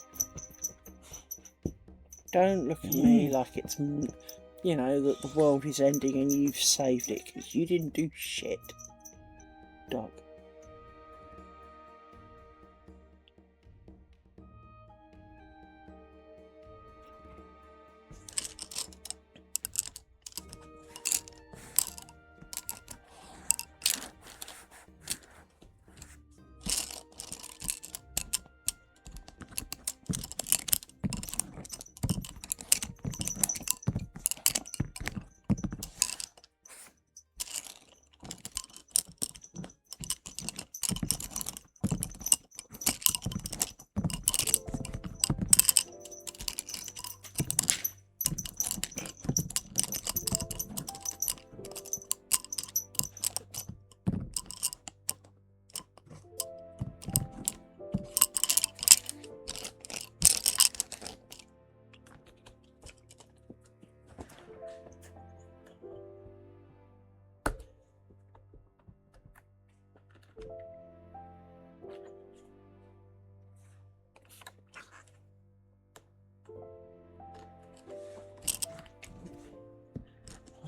Don't look at me like it's, you know, that the world is ending and you've saved it, because you didn't do shit, dog.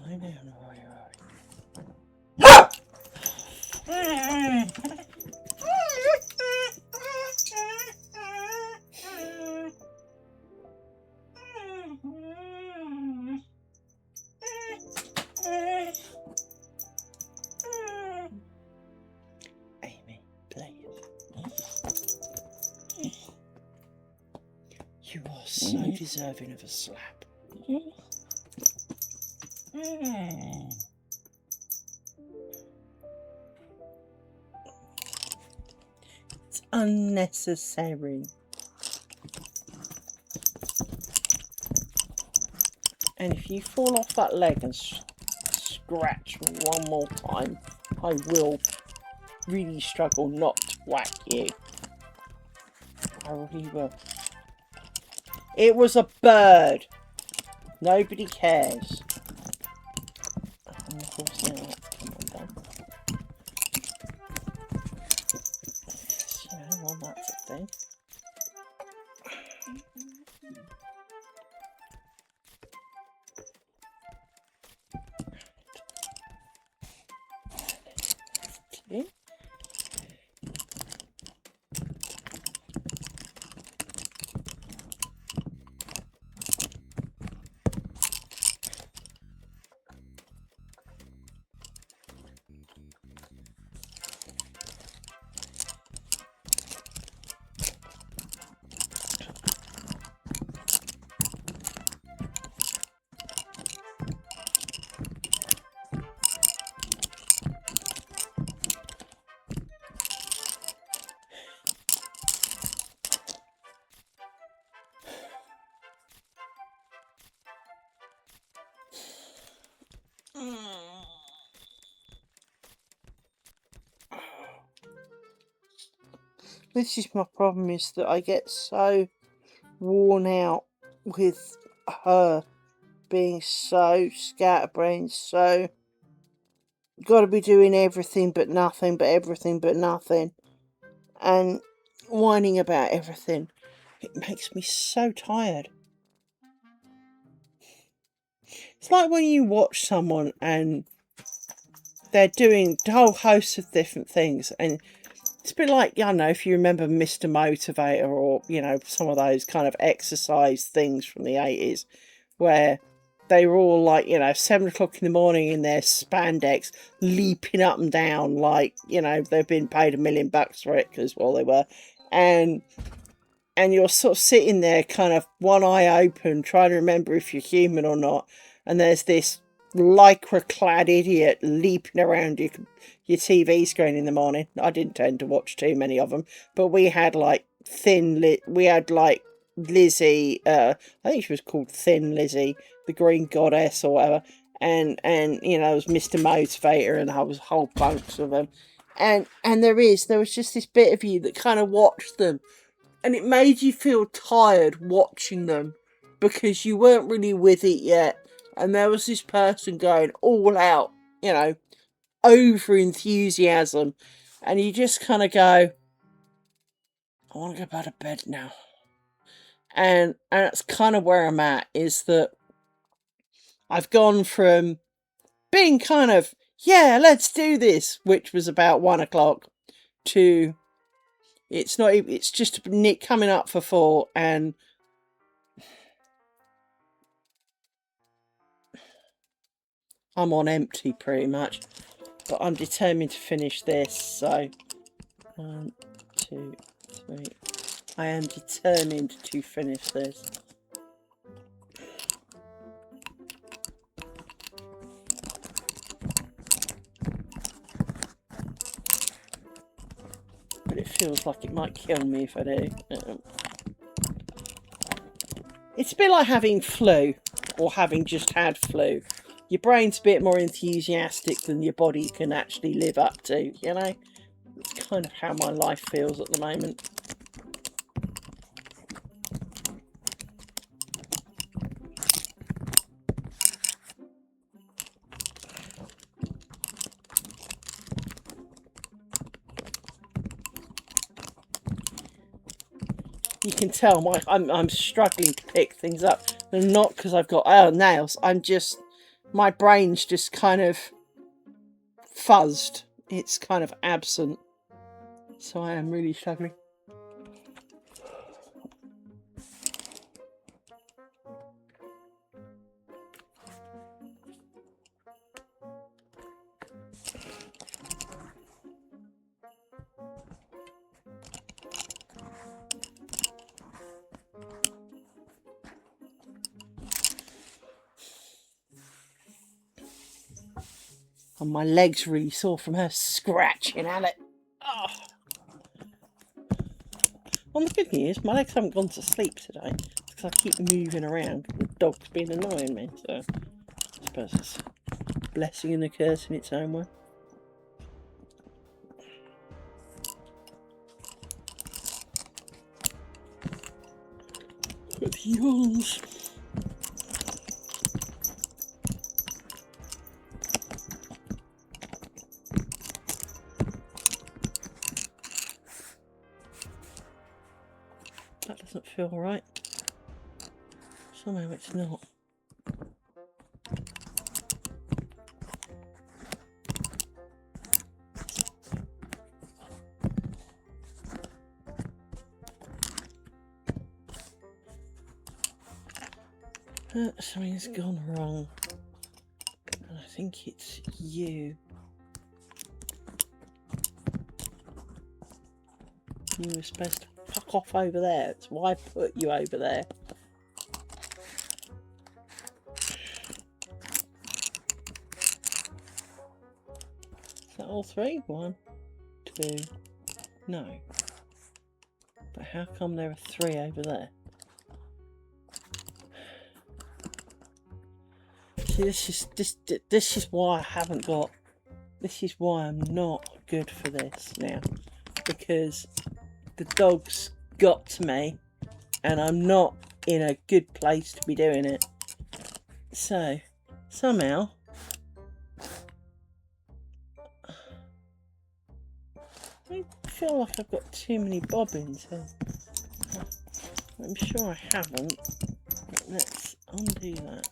I know where you are. Amy, please. You are so deserving of a slap. It's unnecessary. And if you fall off that leg and scratch one more time, I will really struggle not to whack you. I really will. It was a bird. Nobody cares. And of course, now come on down. Yes, you know, well, that's a thing. Okay. This is my problem, is that I get so worn out with her being so scatterbrained, so got to be doing everything but nothing, but everything but nothing, and whining about everything. It makes me so tired. It's like when you watch someone and they're doing a whole host of different things, and it's a bit like, I don't know, if you remember Mr. Motivator, or, you know, some of those kind of exercise things from the 80s, where they were all like, you know, 7 o'clock in the morning in their spandex, leaping up and down like, you know, they've been paid $1 million for it, because, well, they were. And you're sort of sitting there kind of one eye open, trying to remember if you're human or not. And there's this lycra-clad idiot leaping around your TV screen in the morning. I didn't tend to watch too many of them, but we had like we had like Lizzie, I think she was called Thin Lizzie, the Green Goddess or whatever. And you know, it was Mr. Motivator, and I was whole bunch of them. And there was just this bit of you that kind of watched them, and it made you feel tired watching them because you weren't really with it yet. And there was this person going all out, you know, over enthusiasm. And you just kind of go, I want to go back to bed now. And that's kind of where I'm at, is that I've gone from being kind of, yeah, let's do this, which was about 1 o'clock, to it's just coming up for 4, and I'm on empty pretty much, but I'm determined to finish this. So 1, 2, 3. I am determined to finish this. But it feels like it might kill me if I do. It's a bit like having flu, or having just had flu. Your brain's a bit more enthusiastic than your body can actually live up to, you know? It's kind of how my life feels at the moment. You can tell I'm struggling to pick things up. And not because I've got nails. My brain's just kind of fuzzed. It's kind of absent. So I am really struggling. And my leg's really sore from her scratching at it. Oh. Well, the good news, my legs haven't gone to sleep today, because I keep moving around. The dog's been annoying me, so I suppose it's a blessing and a curse in its own way. But the yawns. That doesn't feel right. Somehow it's not. Something's gone wrong. And I think it's you. You were supposed to fuck off over there. That's why I put you over there. Is that all 3? 1, 2. No. But how come there are 3 over there? See, this is why I haven't got. This is why I'm not good for this now, because the dog's got to me, and I'm not in a good place to be doing it. So somehow I feel like I've got too many bobbins here. I'm sure I haven't. But let's undo that.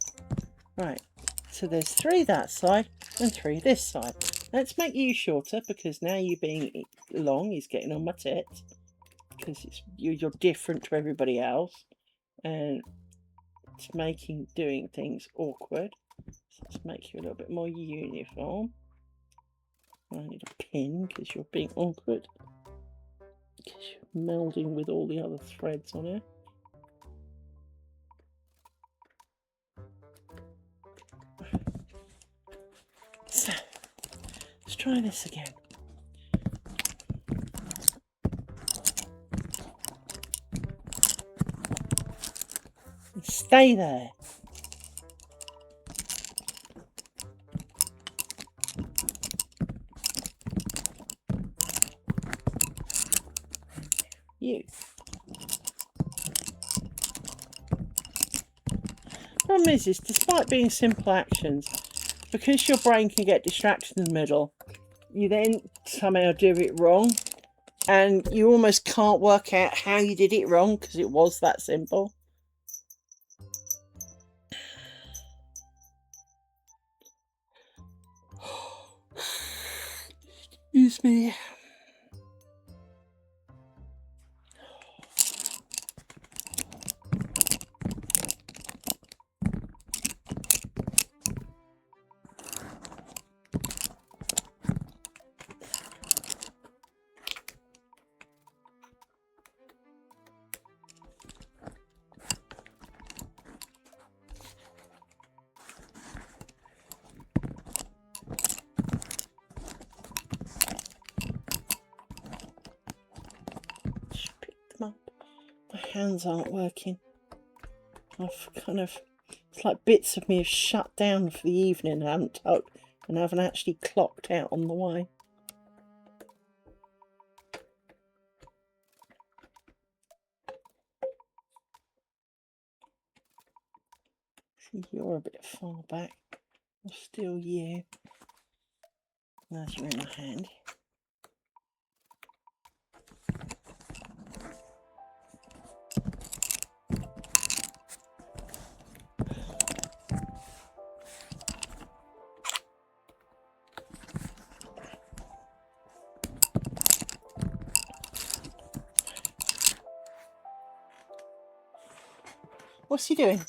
Right, so there's 3 that side and 3 this side. Let's make you shorter, because now you being long is getting on my tits, because you're different to everybody else. And it's doing things awkward. So let's make you a little bit more uniform. I need a pin because you're being awkward. Because you're melding with all the other threads on it. So, let's try this again. And stay there. You. Problem is, despite being simple actions, because your brain can get distracted in the middle, you then somehow do it wrong, and you almost can't work out how you did it wrong because it was that simple. Excuse me. My hands aren't working. It's like bits of me have shut down for the evening and haven't actually clocked out on the way. See, you're a bit far back. I'll steal you. As you're in my hand. What's he doing?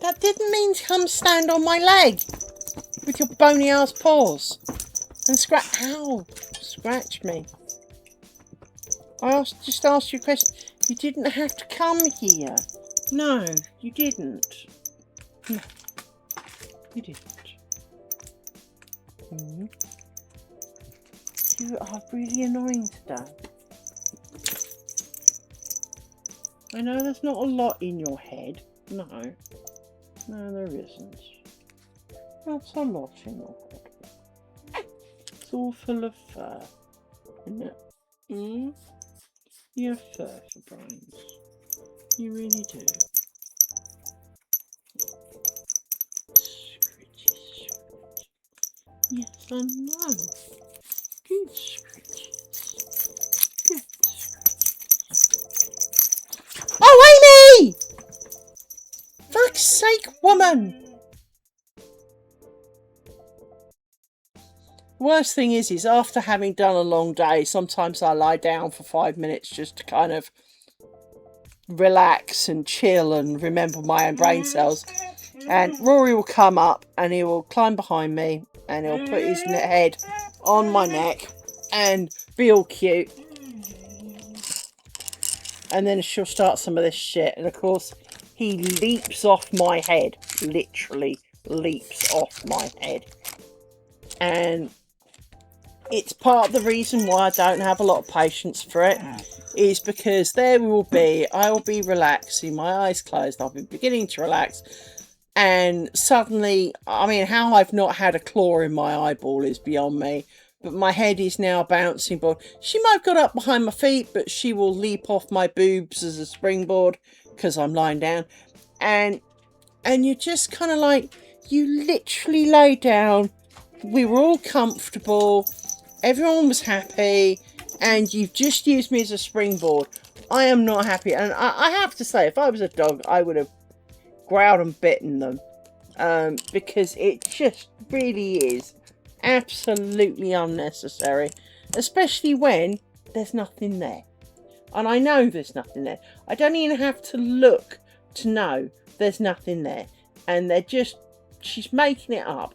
That didn't mean to come stand on my leg with your bony ass paws and scratch. Ow! Scratch me. I just asked you a question. You didn't have to come here. No, you didn't. No, you didn't. You are really annoying today. I know there's not a lot in your head. No, there isn't. Not a lot in your head. It's all full of fur, isn't it? You have fur for brains. You really do. Scritchy. Yes, I know. Good scritches. Good scritches. Oh, Amy! Fuck's sake, woman! Worst thing is after having done a long day, sometimes I lie down for 5 minutes just to kind of relax and chill and remember my own brain cells. And Rory will come up and he will climb behind me and he'll put his head on my neck and be all cute. And then she'll start some of this shit. And of course, he leaps off my head. Literally leaps off my head. And it's part of the reason why I don't have a lot of patience for it. Is because I will be relaxing, my eyes closed, I'll be beginning to relax. And suddenly, I mean, how I've not had a claw in my eyeball is beyond me. But my head is now bouncing. But she might have got up behind my feet, but she will leap off my boobs as a springboard because I'm lying down. And you're just kind of like, you literally lay down. We were all comfortable. Everyone was happy. And you've just used me as a springboard. I am not happy. And I have to say, if I was a dog, I would have growled and bitten them. Because it just really is absolutely unnecessary. Especially when there's nothing there. And I know there's nothing there. I don't even have to look to know there's nothing there. And she's making it up.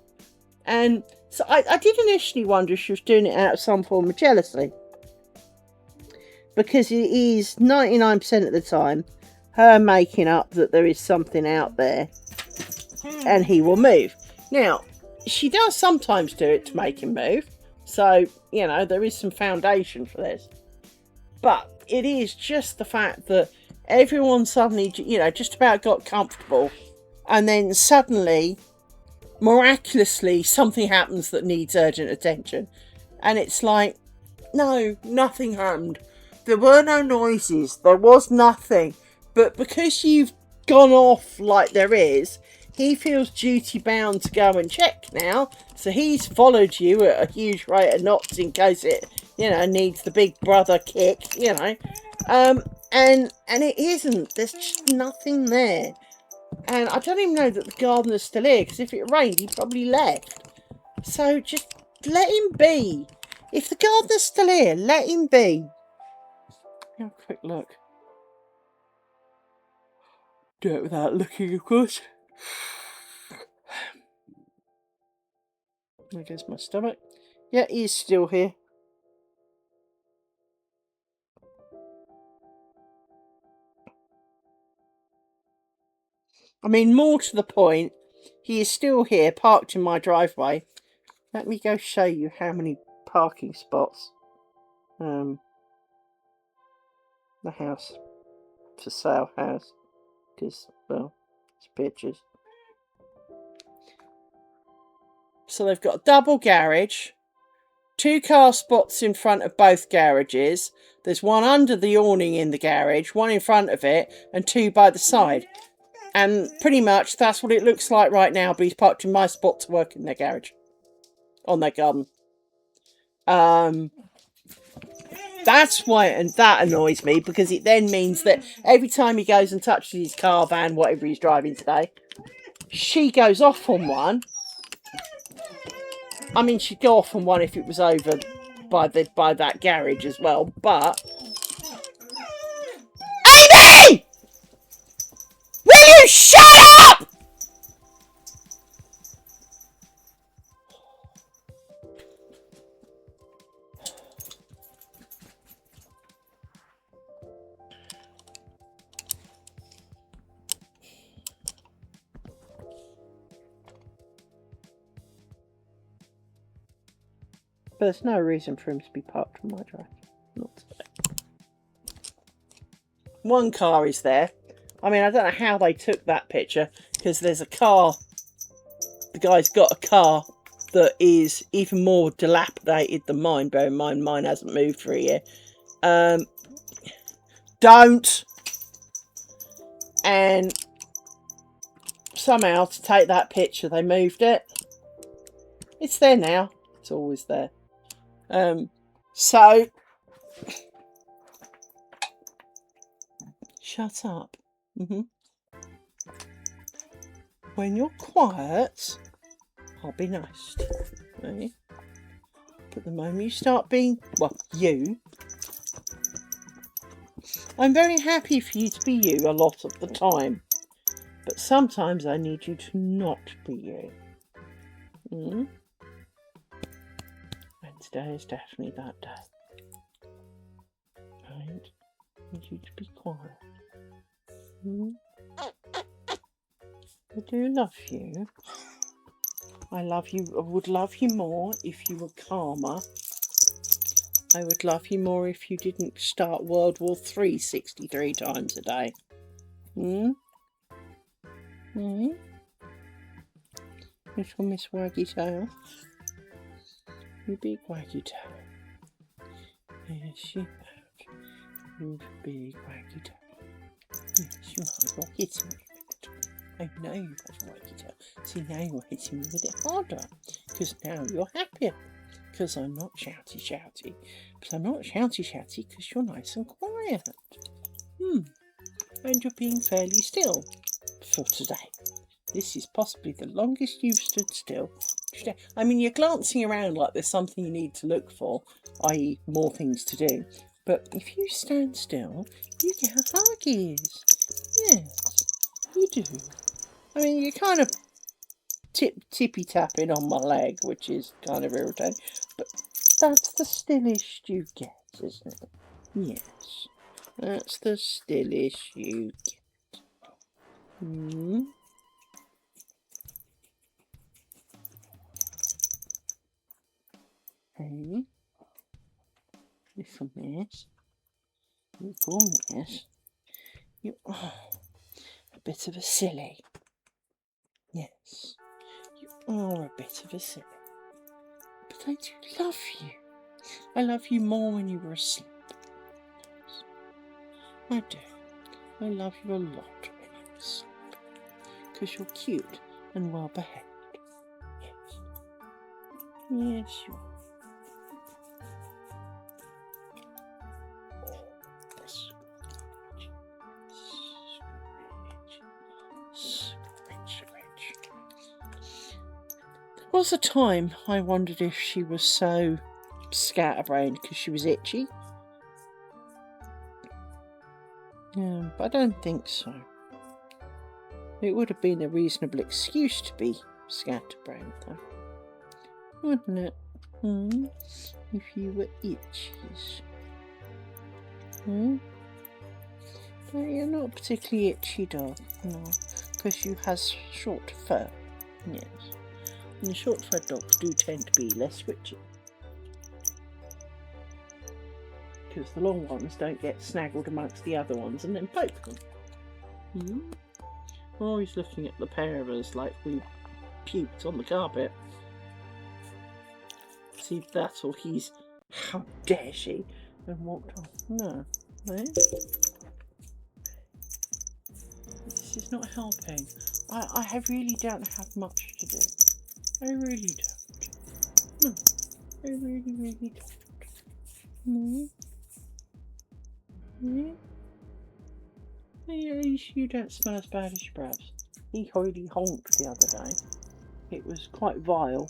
And so I did initially wonder if she was doing it out of some form of jealousy. Because it is 99% of the time her making up that there is something out there and he will move. Now, she does sometimes do it to make him move. So, you know, there is some foundation for this. But it is just the fact that everyone suddenly, you know, just about got comfortable. And then suddenly, miraculously, something happens that needs urgent attention. And it's like, no, nothing happened. There were no noises. There was nothing. But because you've gone off like there is, he feels duty bound to go and check now. So he's followed you at a huge rate of knots in case it, you know, needs the big brother kick, you know. And it isn't. There's just nothing there. And I don't even know that the gardener's still here, because if it rained, he probably left. So just let him be. If the gardener's still here, let him be. Have a quick look. Do it without looking, of course. There goes my stomach. Yeah, he is still here. I mean, more to the point, he is still here, parked in my driveway. Let me go show you how many parking spots the house for sale has. Because, well, it's pictures. So they've got a double garage, 2 car spots in front of both garages. There's one under the awning in the garage, 1 in front of it, and 2 by the side. And pretty much that's what it looks like right now, but he's parked in my spot to work in their garage. On their garden. That's why, and that annoys me, because it then means that every time he goes and touches his car, van, whatever he's driving today, she goes off on one. I mean, she'd go off on one if it was over by that garage as well, but... Amy! Will you shut up? But there's no reason for him to be parked on my drive. Not today. 1 car is there. I mean, I don't know how they took that picture, because there's a car. The guy's got a car that is even more dilapidated than mine. Bear in mind, mine hasn't moved for a year. Don't. And somehow, to take that picture, they moved it. It's there now. It's always there. So shut up. When you're quiet, I'll be nice. Okay? But the moment you start being, well, you, I'm very happy for you to be you a lot of the time. But sometimes I need you to not be you. Today is definitely that day. Right? I need you to be quiet. I do love you. I love you. I would love you more if you were calmer. I would love you more if you didn't start World War III 63 times a day. Little Miss Waggy Tail. You big waggy tail. Yes, you have. You big waggy tail. Yes, you have. You're hitting me with it. I know you have a waggy tail. See, now you're hitting me with it harder. Because now you're happier. Because I'm not shouty. But I'm not shouty because you're nice and quiet. And you're being fairly still for today. This is possibly the longest you've stood still. I mean, you're glancing around like there's something you need to look for, i.e. more things to do. But if you stand still, you get huggies. Yes, you do. I mean, you're kind of tippy tapping on my leg, which is kind of irritating. But that's the stillest you get, isn't it? Yes, that's the stillest you get. Hey, little mess. Little mess. You are a bit of a silly. Yes, you are a bit of a silly. But I do love you. I love you more when you were asleep. Yes, I do. I love you a lot when you're asleep. Because you're cute and well behaved. Yes. Yes, you are. There was a time I wondered if she was so scatterbrained because she was itchy. Yeah, but I don't think so. It would have been a reasonable excuse to be scatterbrained, though, wouldn't it? If you were itchies. But you're not a particularly itchy dog, no, because you has short fur. Yes. And the short fur dogs do tend to be less twitchy. Because the long ones don't get snaggled amongst the other ones and then poke them. We're always looking at the pair of us like we puked on the carpet. See if that or he's, how dare she, and walked off. No. This is not helping. I really don't have much to do. I really don't. No, I really don't. No. At least you don't smell as bad as your brother's. He already honked the other day. It was quite vile.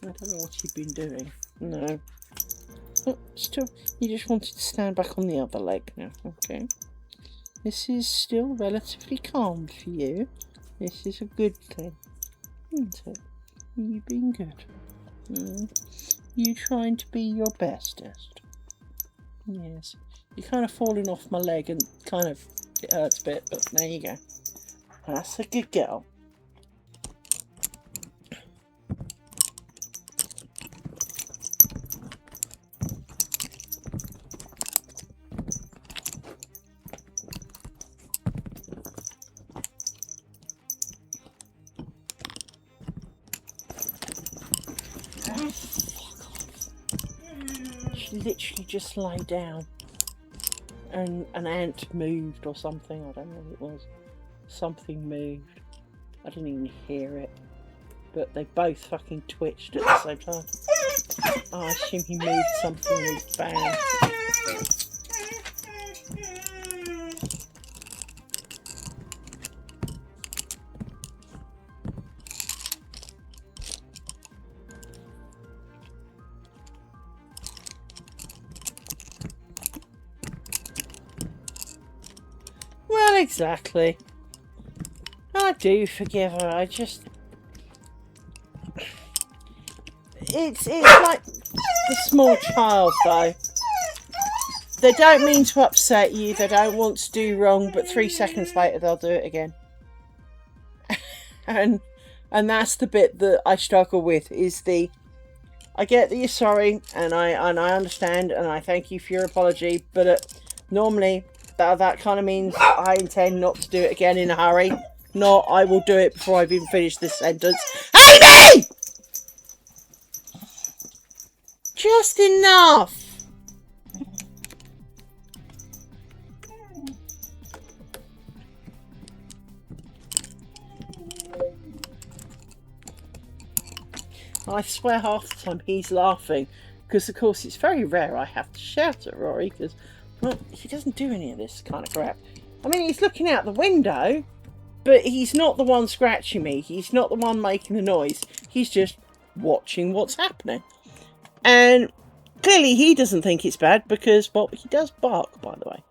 I don't know what he'd been doing. No. But still, he just wanted to stand back on the other leg now. Okay. This is still relatively calm for you. This is a good thing, isn't it? You've been good. You trying to be your bestest. Yes. You're kind of falling off my leg and kind of, it hurts a bit, but there you go. That's a good girl. She literally just lay down and an ant moved or something. I don't know what it was. Something moved. I didn't even hear it. But they both fucking twitched at the same time. Oh, I assume he moved something with bang. Well, exactly. I do forgive her. I just... It's like the small child, though. They don't mean to upset you. They don't want to do wrong, but 3 seconds later they'll do it again. and that's the bit that I struggle with. Is the I get that you're sorry, and I understand, and I thank you for your apology, but normally that kind of means I intend not to do it again in a hurry. Not I will do it before I've even finished this sentence. Amy! Just enough. I swear half the time he's laughing, because of course it's very rare I have to shout at Rory, because, well, he doesn't do any of this kind of crap. I mean, he's looking out the window, but he's not the one scratching me. He's not the one making the noise. He's just watching what's happening. And Clearly he doesn't think it's bad because, well, he does bark, by the way.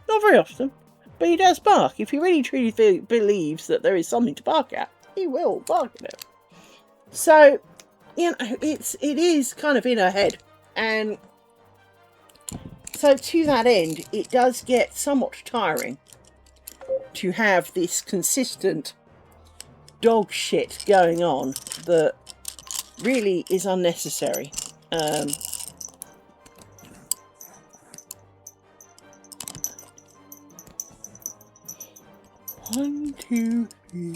Not very often, but he does bark. If he really truly believes that there is something to bark at, he will bark at it. So, you know, it is kind of in her head. And so to that end, it does get somewhat tiring to have this consistent dog shit going on that really is unnecessary. 1, 2, 3.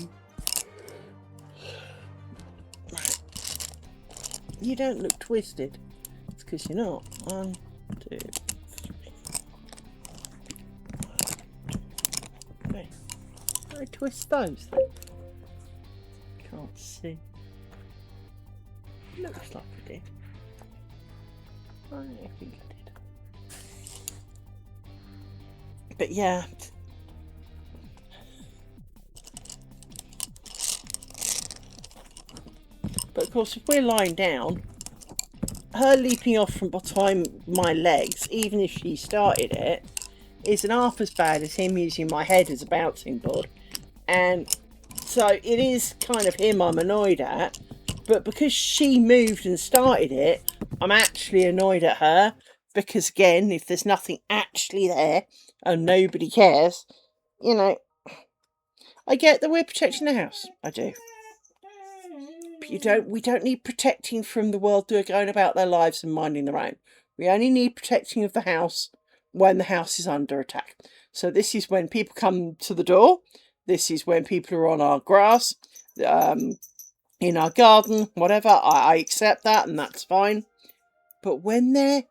Right. You don't look twisted. It's because you're not. 1, 2, 3. Okay. I twist those then. Can't see. Looks like I did. I think I did. But yeah. But of course, if we're lying down, her leaping off from behind my legs, even if she started it, isn't half as bad as him using my head as a bouncing board. And so it is kind of him I'm annoyed at. But because she moved and started it, I'm actually annoyed at her. Because again, if there's nothing actually there and nobody cares, you know, I get that we're protecting the house. I do. We don't need protecting from the world who are going about their lives and minding their own. We only need protecting of the house when the house is under attack. So this is when people come to the door. This is when people are on our grass, in our garden, whatever. I accept that and that's fine. But when they're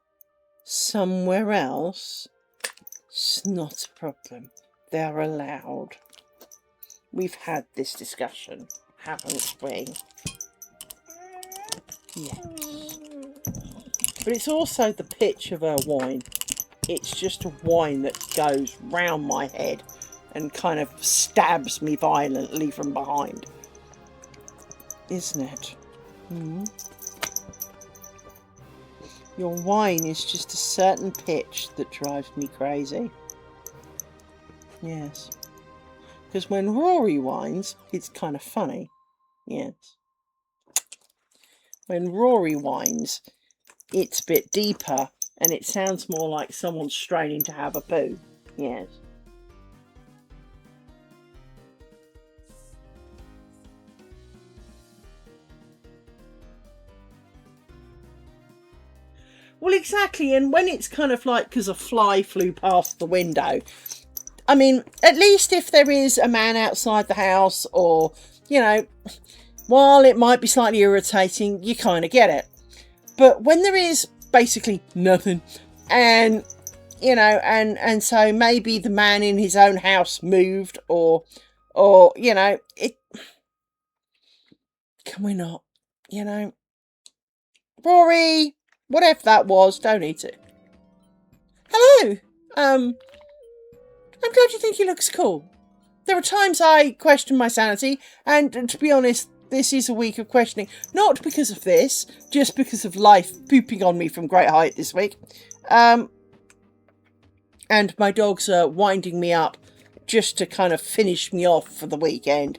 somewhere else, it's not a problem. They're allowed. We've had this discussion, haven't we? Yes. But it's also the pitch of her whine. It's just a whine that goes round my head and kind of stabs me violently from behind. Isn't it? Mm-hmm. Your whine is just a certain pitch that drives me crazy. Yes. Because when Rory whines, it's kind of funny. Yes. When Rory whines, it's a bit deeper and it sounds more like someone straining to have a poo. Yes. Well, exactly. And when it's kind of like because a fly flew past the window, I mean, at least if there is a man outside the house or, you know, while it might be slightly irritating, you kind of get it. But when there is basically nothing and, you know, and so maybe the man in his own house moved or, you know, it, can we not, you know, Rory, whatever that was, don't eat it. Hello. I'm glad you think he looks cool. There are times I question my sanity, and to be honest, this is a week of questioning. Not because of this, just because of life pooping on me from great height this week. And my dogs are winding me up just to kind of finish me off for the weekend.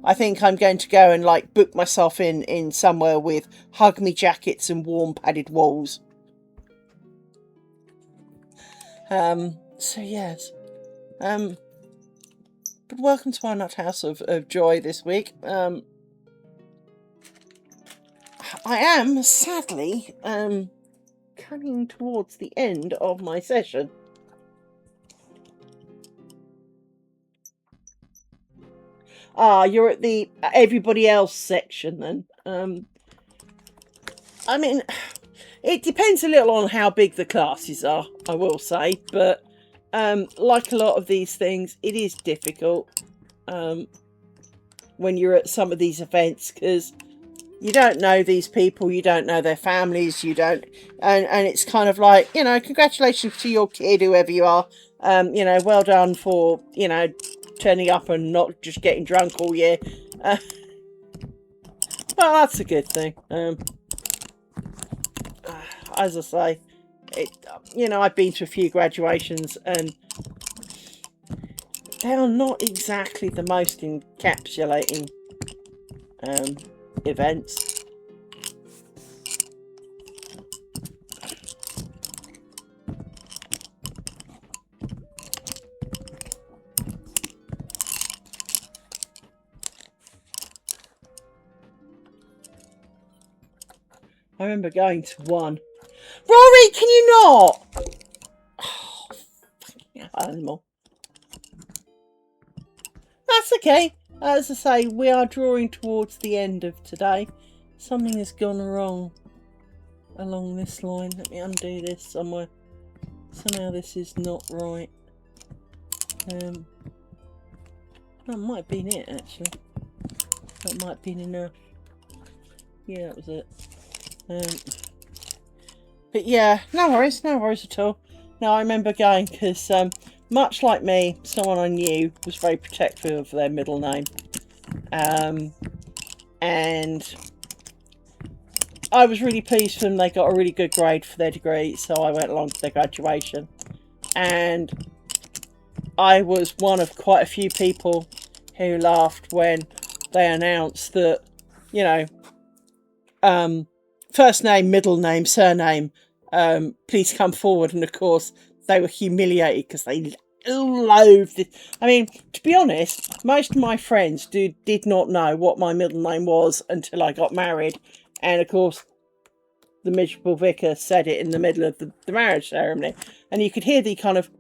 I think I'm going to go and like book myself in somewhere with hug me jackets and warm padded walls. So yes. But welcome to our nut house of joy this week. I am sadly coming towards the end of my session. Ah, you're at the everybody else section then. I mean, it depends a little on how big the classes are, I will say, but like a lot of these things, it is difficult when you're at some of these events because you don't know these people, you don't know their families, you don't, and it's kind of like, you know, congratulations to your kid, whoever you are, you know, well done for, you know, turning up and not just getting drunk all year. Well, that's a good thing. as I say, you know, I've been to a few graduations and they are not exactly the most encapsulating events. I remember going to one. Rory, can you not? Oh, fucking animal. That's okay. As I say, we are drawing towards the end of today. Something has gone wrong along this line. Let me undo this somewhere. Somehow this is not right. That might have been it, actually. That might have been enough. Yeah, that was it. But yeah, no worries at all. No, I remember going because, much like me, someone I knew was very protective of their middle name. And I was really pleased for them. They got a really good grade for their degree, so I went along to their graduation. And I was one of quite a few people who laughed when they announced that, you know, first name, middle name, surname, please come forward. And of course, they were humiliated because they loathed it. I mean, to be honest, most of my friends did not know what my middle name was until I got married. And of course, the miserable vicar said it in the middle of the marriage ceremony. And you could hear the kind of,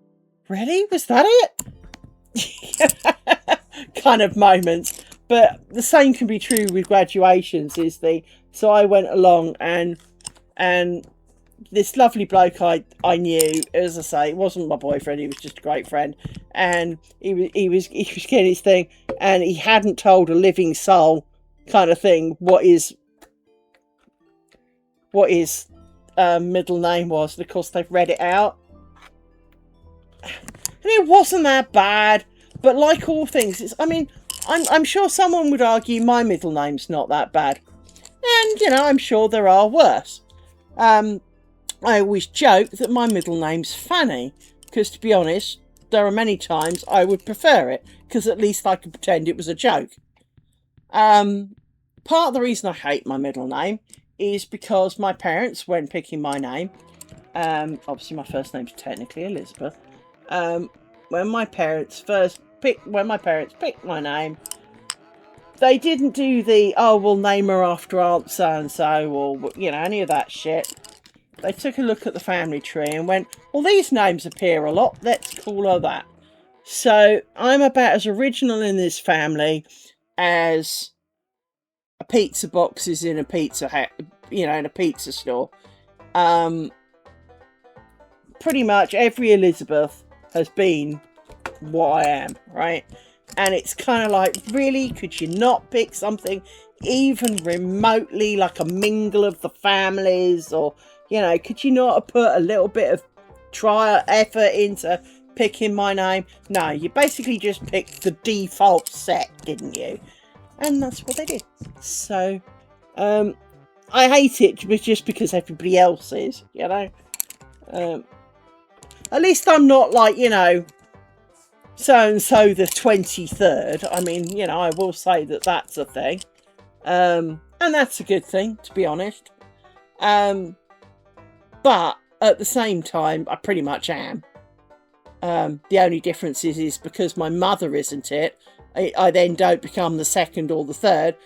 really? Was that it? kind of moments. But the same can be true with graduations. So I went along and this lovely bloke I knew, as I say, it wasn't my boyfriend, he was just a great friend, and he was getting his thing, and he hadn't told a living soul kind of thing what his middle name was. And of course they've read it out, and it wasn't that bad. But like all things, I'm sure someone would argue my middle name's not that bad, and you know, I'm sure there are worse. I always joke that my middle name's Fanny, because to be honest, there are many times I would prefer it, because at least I could pretend it was a joke. Part of the reason I hate my middle name is because my parents, when picking my name, obviously my first name's technically Elizabeth, when my parents picked my name, they didn't do the, oh, we'll name her after Aunt so-and-so, or, you know, any of that shit. They took a look at the family tree and went, well, these names appear a lot, let's call her that. So I'm about as original in this family as a pizza box is in a pizza hut, you know, in a pizza store. Pretty much every Elizabeth has been what I am, right? And it's kind of like, really, could you not pick something even remotely like a mingle of the families? Or, you know, could you not have put a little bit of effort into picking my name? No, you basically just picked the default set, didn't you? And that's what they did. So, I hate it just because everybody else is, you know. At least I'm not like, you know, so-and-so the 23rd. I mean, you know, I will say that that's a thing. And that's a good thing, to be honest. But at the same time, I pretty much am. The only difference is because my mother isn't it, I then don't become the second or the third,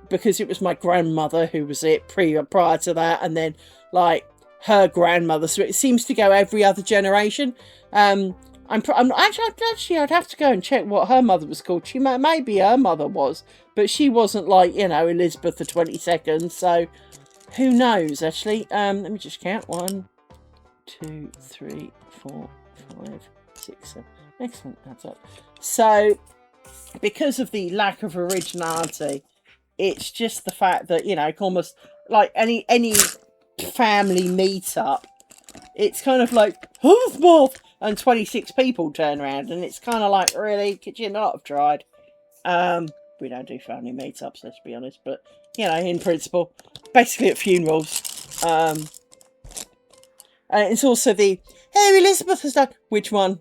because it was my grandmother who was it prior to that, and then like her grandmother. So it seems to go every other generation. I'm actually I'd have to go and check what her mother was called. Maybe her mother was, but she wasn't like, you know, Elizabeth the 22nd. So who knows? Actually, let me just count. 1, 2, 3, 4, 5, 6, 7. Excellent, that's up. So because of the lack of originality, it's just the fact that, you know, almost like any family meetup, it's kind of like, who's moth? And 26 people turn around, and it's kind of like, really, could you not have tried? We don't do family meetups, let's be honest, but, you know, in principle, basically at funerals, And it's also the, hey, Elizabeth has done, which one,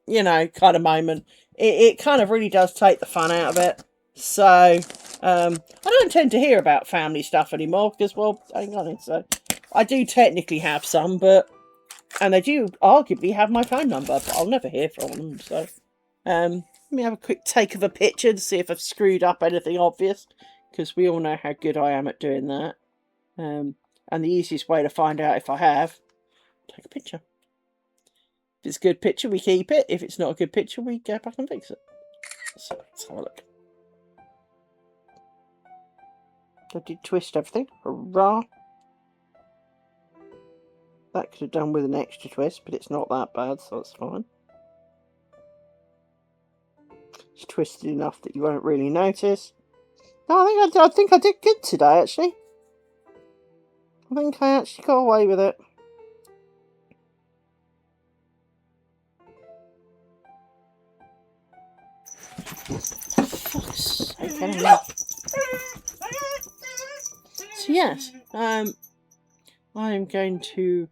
kind of moment. It kind of really does take the fun out of it. So, I don't tend to hear about family stuff anymore because, well, hang on, so I do technically have some, and they do arguably have my phone number, but I'll never hear from them. So, let me have a quick take of a picture to see if I've screwed up anything obvious, because we all know how good I am at doing that. And the easiest way to find out if I have, take a picture. If it's a good picture, we keep it. If it's not a good picture, we go back and fix it. So let's have a look. I did twist everything. Hurrah! That could have done with an extra twist, but it's not that bad, so that's fine. It's twisted enough that you won't really notice. No, I think I did good today, actually. I think I actually got away with it. Fuck's sake, anyway. So yes, I am going to.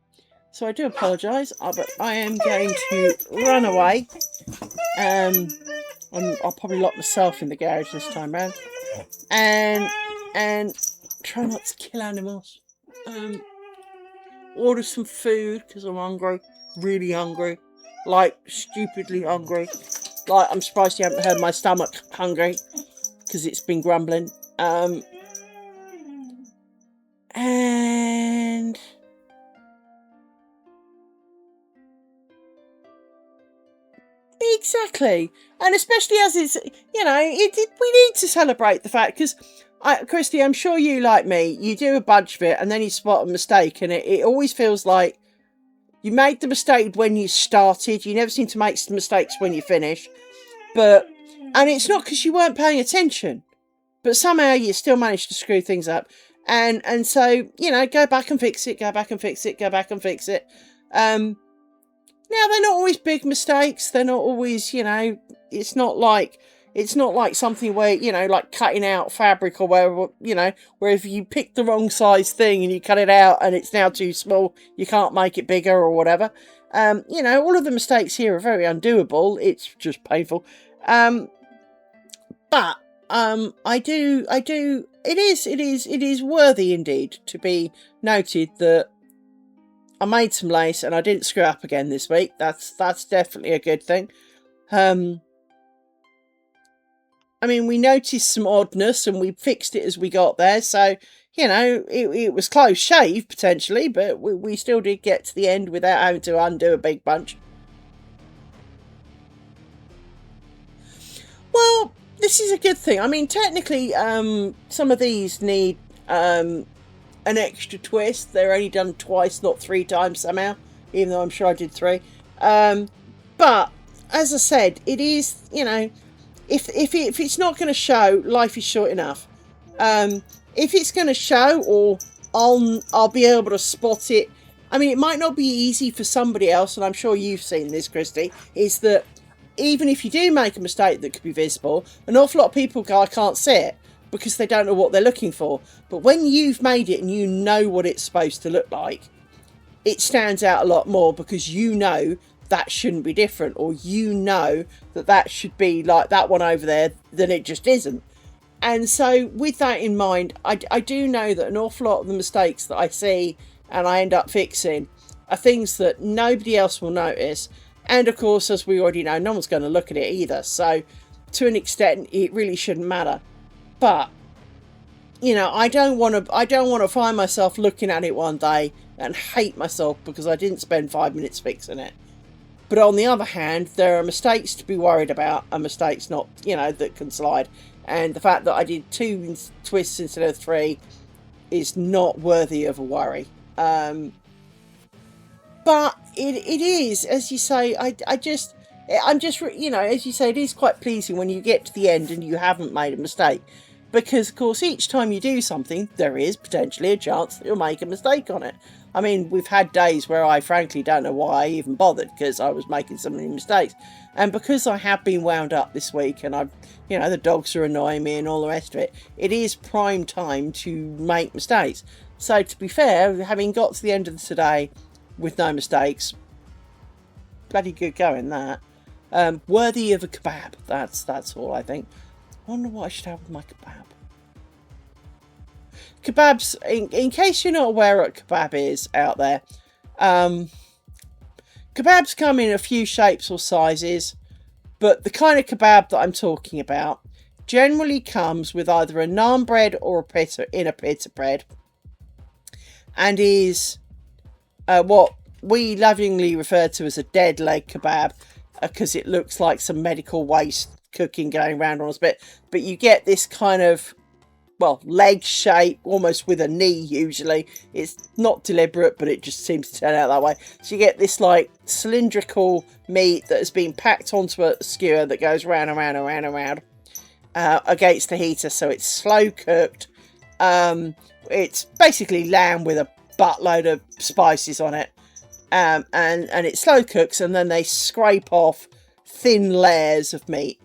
So I do apologise, but I am going to run away. I'll probably lock myself in the garage this time round, and try not to kill animals. Order some food because I'm hungry, really hungry, like stupidly hungry. Like, I'm surprised you haven't heard my stomach hungry because it's been grumbling. And exactly, and especially as it's, we need to celebrate the fact, because Christy, I'm sure you, like me, you do a bunch of it and then you spot a mistake, and it always feels like you made the mistake when you started. You never seem to make mistakes when you finish. And it's not because you weren't paying attention, but somehow you still managed to screw things up. And so, go back and fix it, go back and fix it, go back and fix it. Now, they're not always big mistakes. They're not always, it's not like something where, like cutting out fabric or where if you pick the wrong size thing and you cut it out and it's now too small, you can't make it bigger or whatever. All of the mistakes here are very undoable. It's just painful. But it is worthy indeed to be noted that I made some lace and I didn't screw up again this week. That's definitely a good thing. We noticed some oddness and we fixed it as we got there. So, it was close shave potentially, but we still did get to the end without having to undo a big bunch. Well, this is a good thing. Technically, some of these need an extra twist. They're only done twice, not 3 times somehow, even though I'm sure I did 3. But as I said, it is, if it's not going to show, life is short enough. If it's going to show, or I'll be able to spot it. It might not be easy for somebody else, and I'm sure you've seen this, Christy, is that even if you do make a mistake that could be visible, an awful lot of people go, I can't see it, because they don't know what they're looking for. But when you've made it and you know what it's supposed to look like, it stands out a lot more, because that shouldn't be different, or that should be like that one over there, then it just isn't. And so with that in mind, I do know that an awful lot of the mistakes that I see and I end up fixing are things that nobody else will notice. And of course, as we already know, no one's going to look at it either. So to an extent, it really shouldn't matter. But, I don't want to find myself looking at it one day and hate myself because I didn't spend 5 minutes fixing it. But on the other hand, there are mistakes to be worried about and mistakes not, that can slide. And the fact that I did 2 twists instead of 3 is not worthy of a worry. But it is, as you say, as you say, it is quite pleasing when you get to the end and you haven't made a mistake. Because, of course, each time you do something, there is potentially a chance that you'll make a mistake on it. We've had days where I frankly don't know why I even bothered, because I was making so many mistakes. And because I have been wound up this week and the dogs are annoying me and all the rest of it, it is prime time to make mistakes. So to be fair, having got to the end of today, with no mistakes. Bloody good going, that. Worthy of a kebab. That's all I think. I wonder what I should have with my kebab. Kebabs, in case you're not aware what kebab is out there, kebabs come in a few shapes or sizes, but the kind of kebab that I'm talking about generally comes with either a naan bread or a pita bread, and is what we lovingly refer to as a dead leg kebab, because it looks like some medical waste cooking going around on us. But you get this kind of, well, leg shape, almost with a knee usually. It's not deliberate, but it just seems to turn out that way. So you get this like cylindrical meat that has been packed onto a skewer that goes round and round and round and round against the heater. So it's slow cooked. It's basically lamb with a buttload of spices on it. And it slow cooks, and then they scrape off thin layers of meat.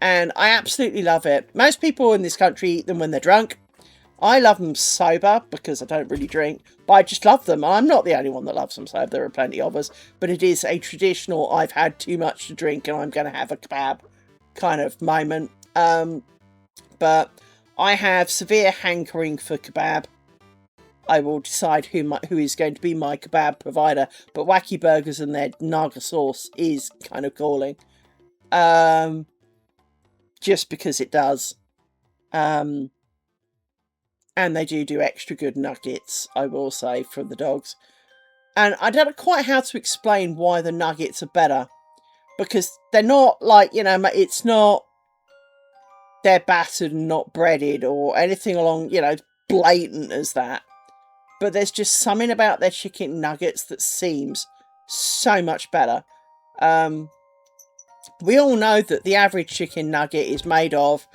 And I absolutely love it. Most people in this country eat them when they're drunk. I love them sober because I don't really drink, but I just love them. I'm not the only one that loves them sober. There are plenty of us, but it is a traditional I've had too much to drink and I'm going to have a kebab kind of moment. But I have severe hankering for kebab. I will decide who is going to be my kebab provider, but Wacky Burgers and their Naga sauce is kind of calling. Just because it does. And they do extra good nuggets, I will say, from the dogs. And I don't know quite how to explain why the nuggets are better. Because they're not like, it's not they're battered and not breaded or anything along, blatant as that. But there's just something about their chicken nuggets that seems so much better. We all know that the average chicken nugget is made of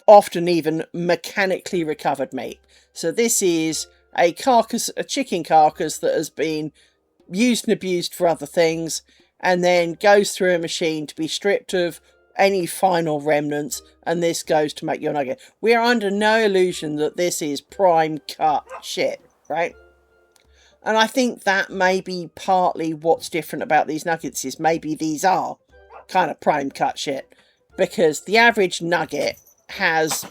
often even mechanically recovered meat. So this is a chicken carcass that has been used and abused for other things, and then goes through a machine to be stripped of any final remnants, and this goes to make your nugget. We are under no illusion that this is prime cut shit, right? And I think that may be partly what's different about these nuggets, is maybe these are kind of prime cut shit, because the average nugget has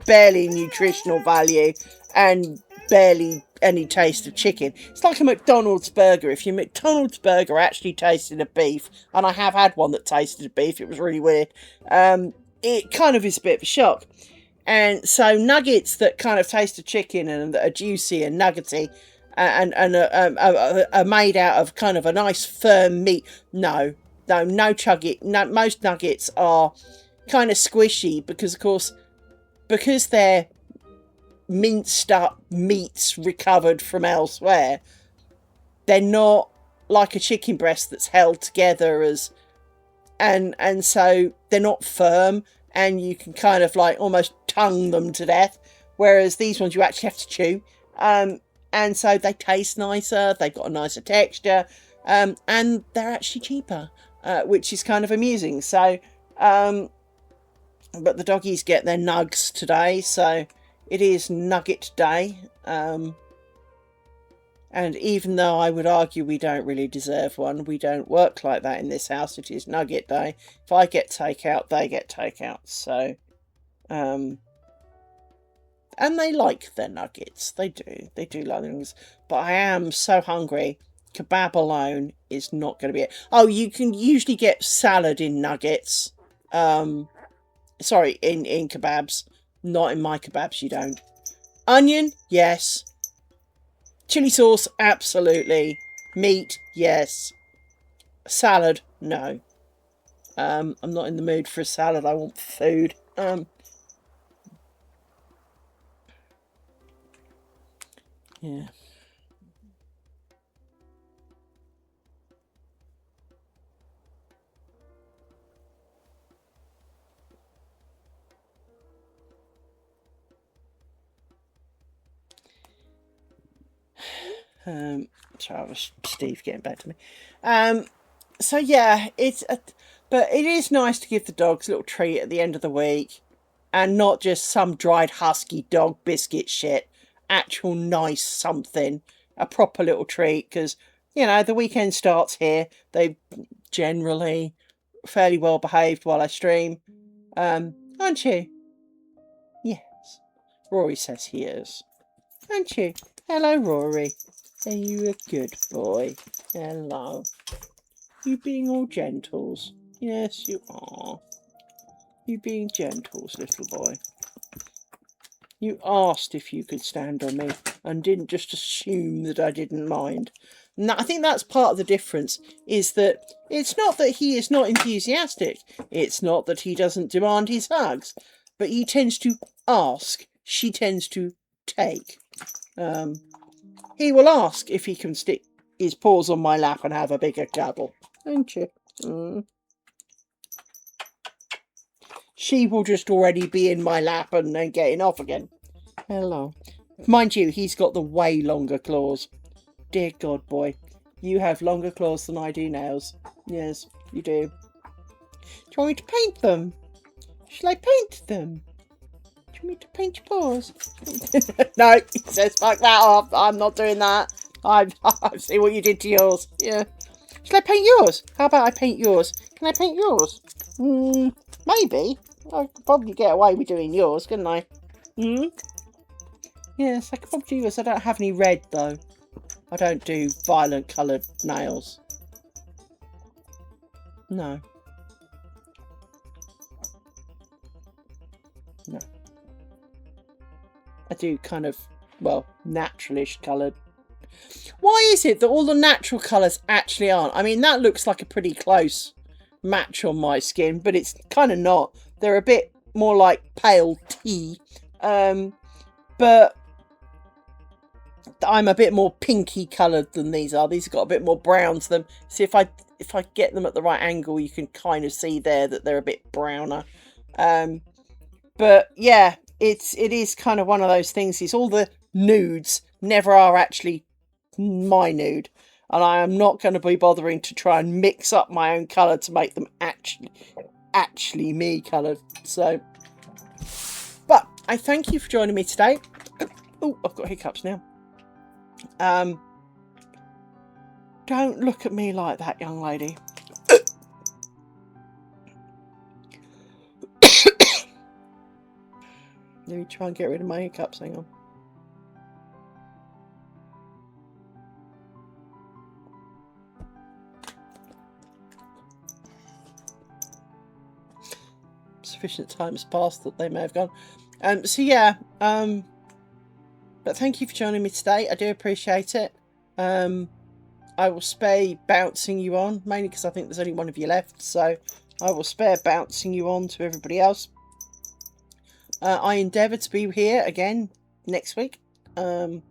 barely nutritional value and barely any taste of chicken. It's like a McDonald's burger. If your McDonald's burger actually tasted of beef, and I have had one that tasted of beef, it was really weird, it kind of is a bit of a shock. And so nuggets that kind of taste of chicken and that are juicy and nuggety and are made out of kind of a nice firm meat, no chuggy. No, most nuggets are kind of squishy because, of course, because they're minced up meats recovered from elsewhere, they're not like a chicken breast that's held together as, and so they're not firm, and you can kind of like almost tongue them to death, whereas these ones you actually have to chew, and so they taste nicer, they've got a nicer texture, and they're actually cheaper, which is kind of amusing. So but the doggies get their nugs today, so it is nugget day. And even though I would argue we don't really deserve one, we don't work like that in this house. It is nugget day. If I get takeout, they get takeout. So, and they like their nuggets. They do like things. But I am so hungry. Kebab alone is not going to be it. Oh, you can usually get salad in nuggets. Sorry, in kebabs. Not in my kebabs, you don't. Onion, yes. Chili sauce, absolutely. Meat, yes. Salad, no. I'm not in the mood for a salad. I want food. Yeah. Sorry, I was Steve getting back to me. So yeah, but it is nice to give the dogs a little treat at the end of the week, and not just some dried husky dog biscuit shit. Actual nice something a proper little treat because, you know, the weekend starts here. They generally fairly well behaved while I stream. Aren't you? Yes. Rory says he is. Aren't you? Hello, Rory. Are you a good boy? Hello. You being all gentles? Yes, you are. You being gentles, little boy. You asked if you could stand on me and didn't just assume that I didn't mind. And I think that's part of the difference, is that it's not that he is not enthusiastic. It's not that he doesn't demand his hugs. But he tends to ask. She tends to take. He will ask if he can stick his paws on my lap and have a bigger cuddle. Won't you? She will just already be in my lap and then getting off again. Hello. Mind you, he's got the way longer claws. Dear God, boy. You have longer claws than I do nails. Yes, you do. Do you want me to paint them? Shall I paint them? Do you want me to paint your paws? No, he says, fuck that off. I'm not doing that. I've seen what you did to yours. Yeah. Shall I paint yours? How about I paint yours? Can I paint yours? Maybe. I could probably get away with doing yours, couldn't I? Yes, I could probably do yours. I don't have any red, though. I don't do violent coloured nails. No. No. I do kind of, well, naturalish coloured. Why is it that all the natural colours actually aren't? I mean, that looks like a pretty close match on my skin, but it's kind of not. They're a bit more like pale tea. But I'm a bit more pinky coloured than these are. These have got a bit more brown to them. See, if I get them at the right angle, you can kind of see there that they're a bit browner. But yeah, it is kind of one of those things. Is all the nudes never are actually my nude, and I am not going to be bothering to try and mix up my own colour to make them actually me coloured. So, but I thank you for joining me today. Oh, I've got hiccups now. Don't look at me like that, young lady. Let me try and get rid of my hiccups. Hang on. Sufficient time has passed that they may have gone. So yeah. But thank you for joining me today. I do appreciate it. I will spare bouncing you on, mainly because I think there's only one of you left. So I will spare bouncing you on to everybody else. I endeavour to be here again next week to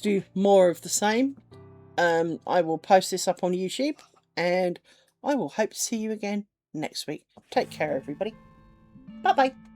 do more of the same. I will post this up on YouTube, and I will hope to see you again next week. Take care, everybody. Bye-bye.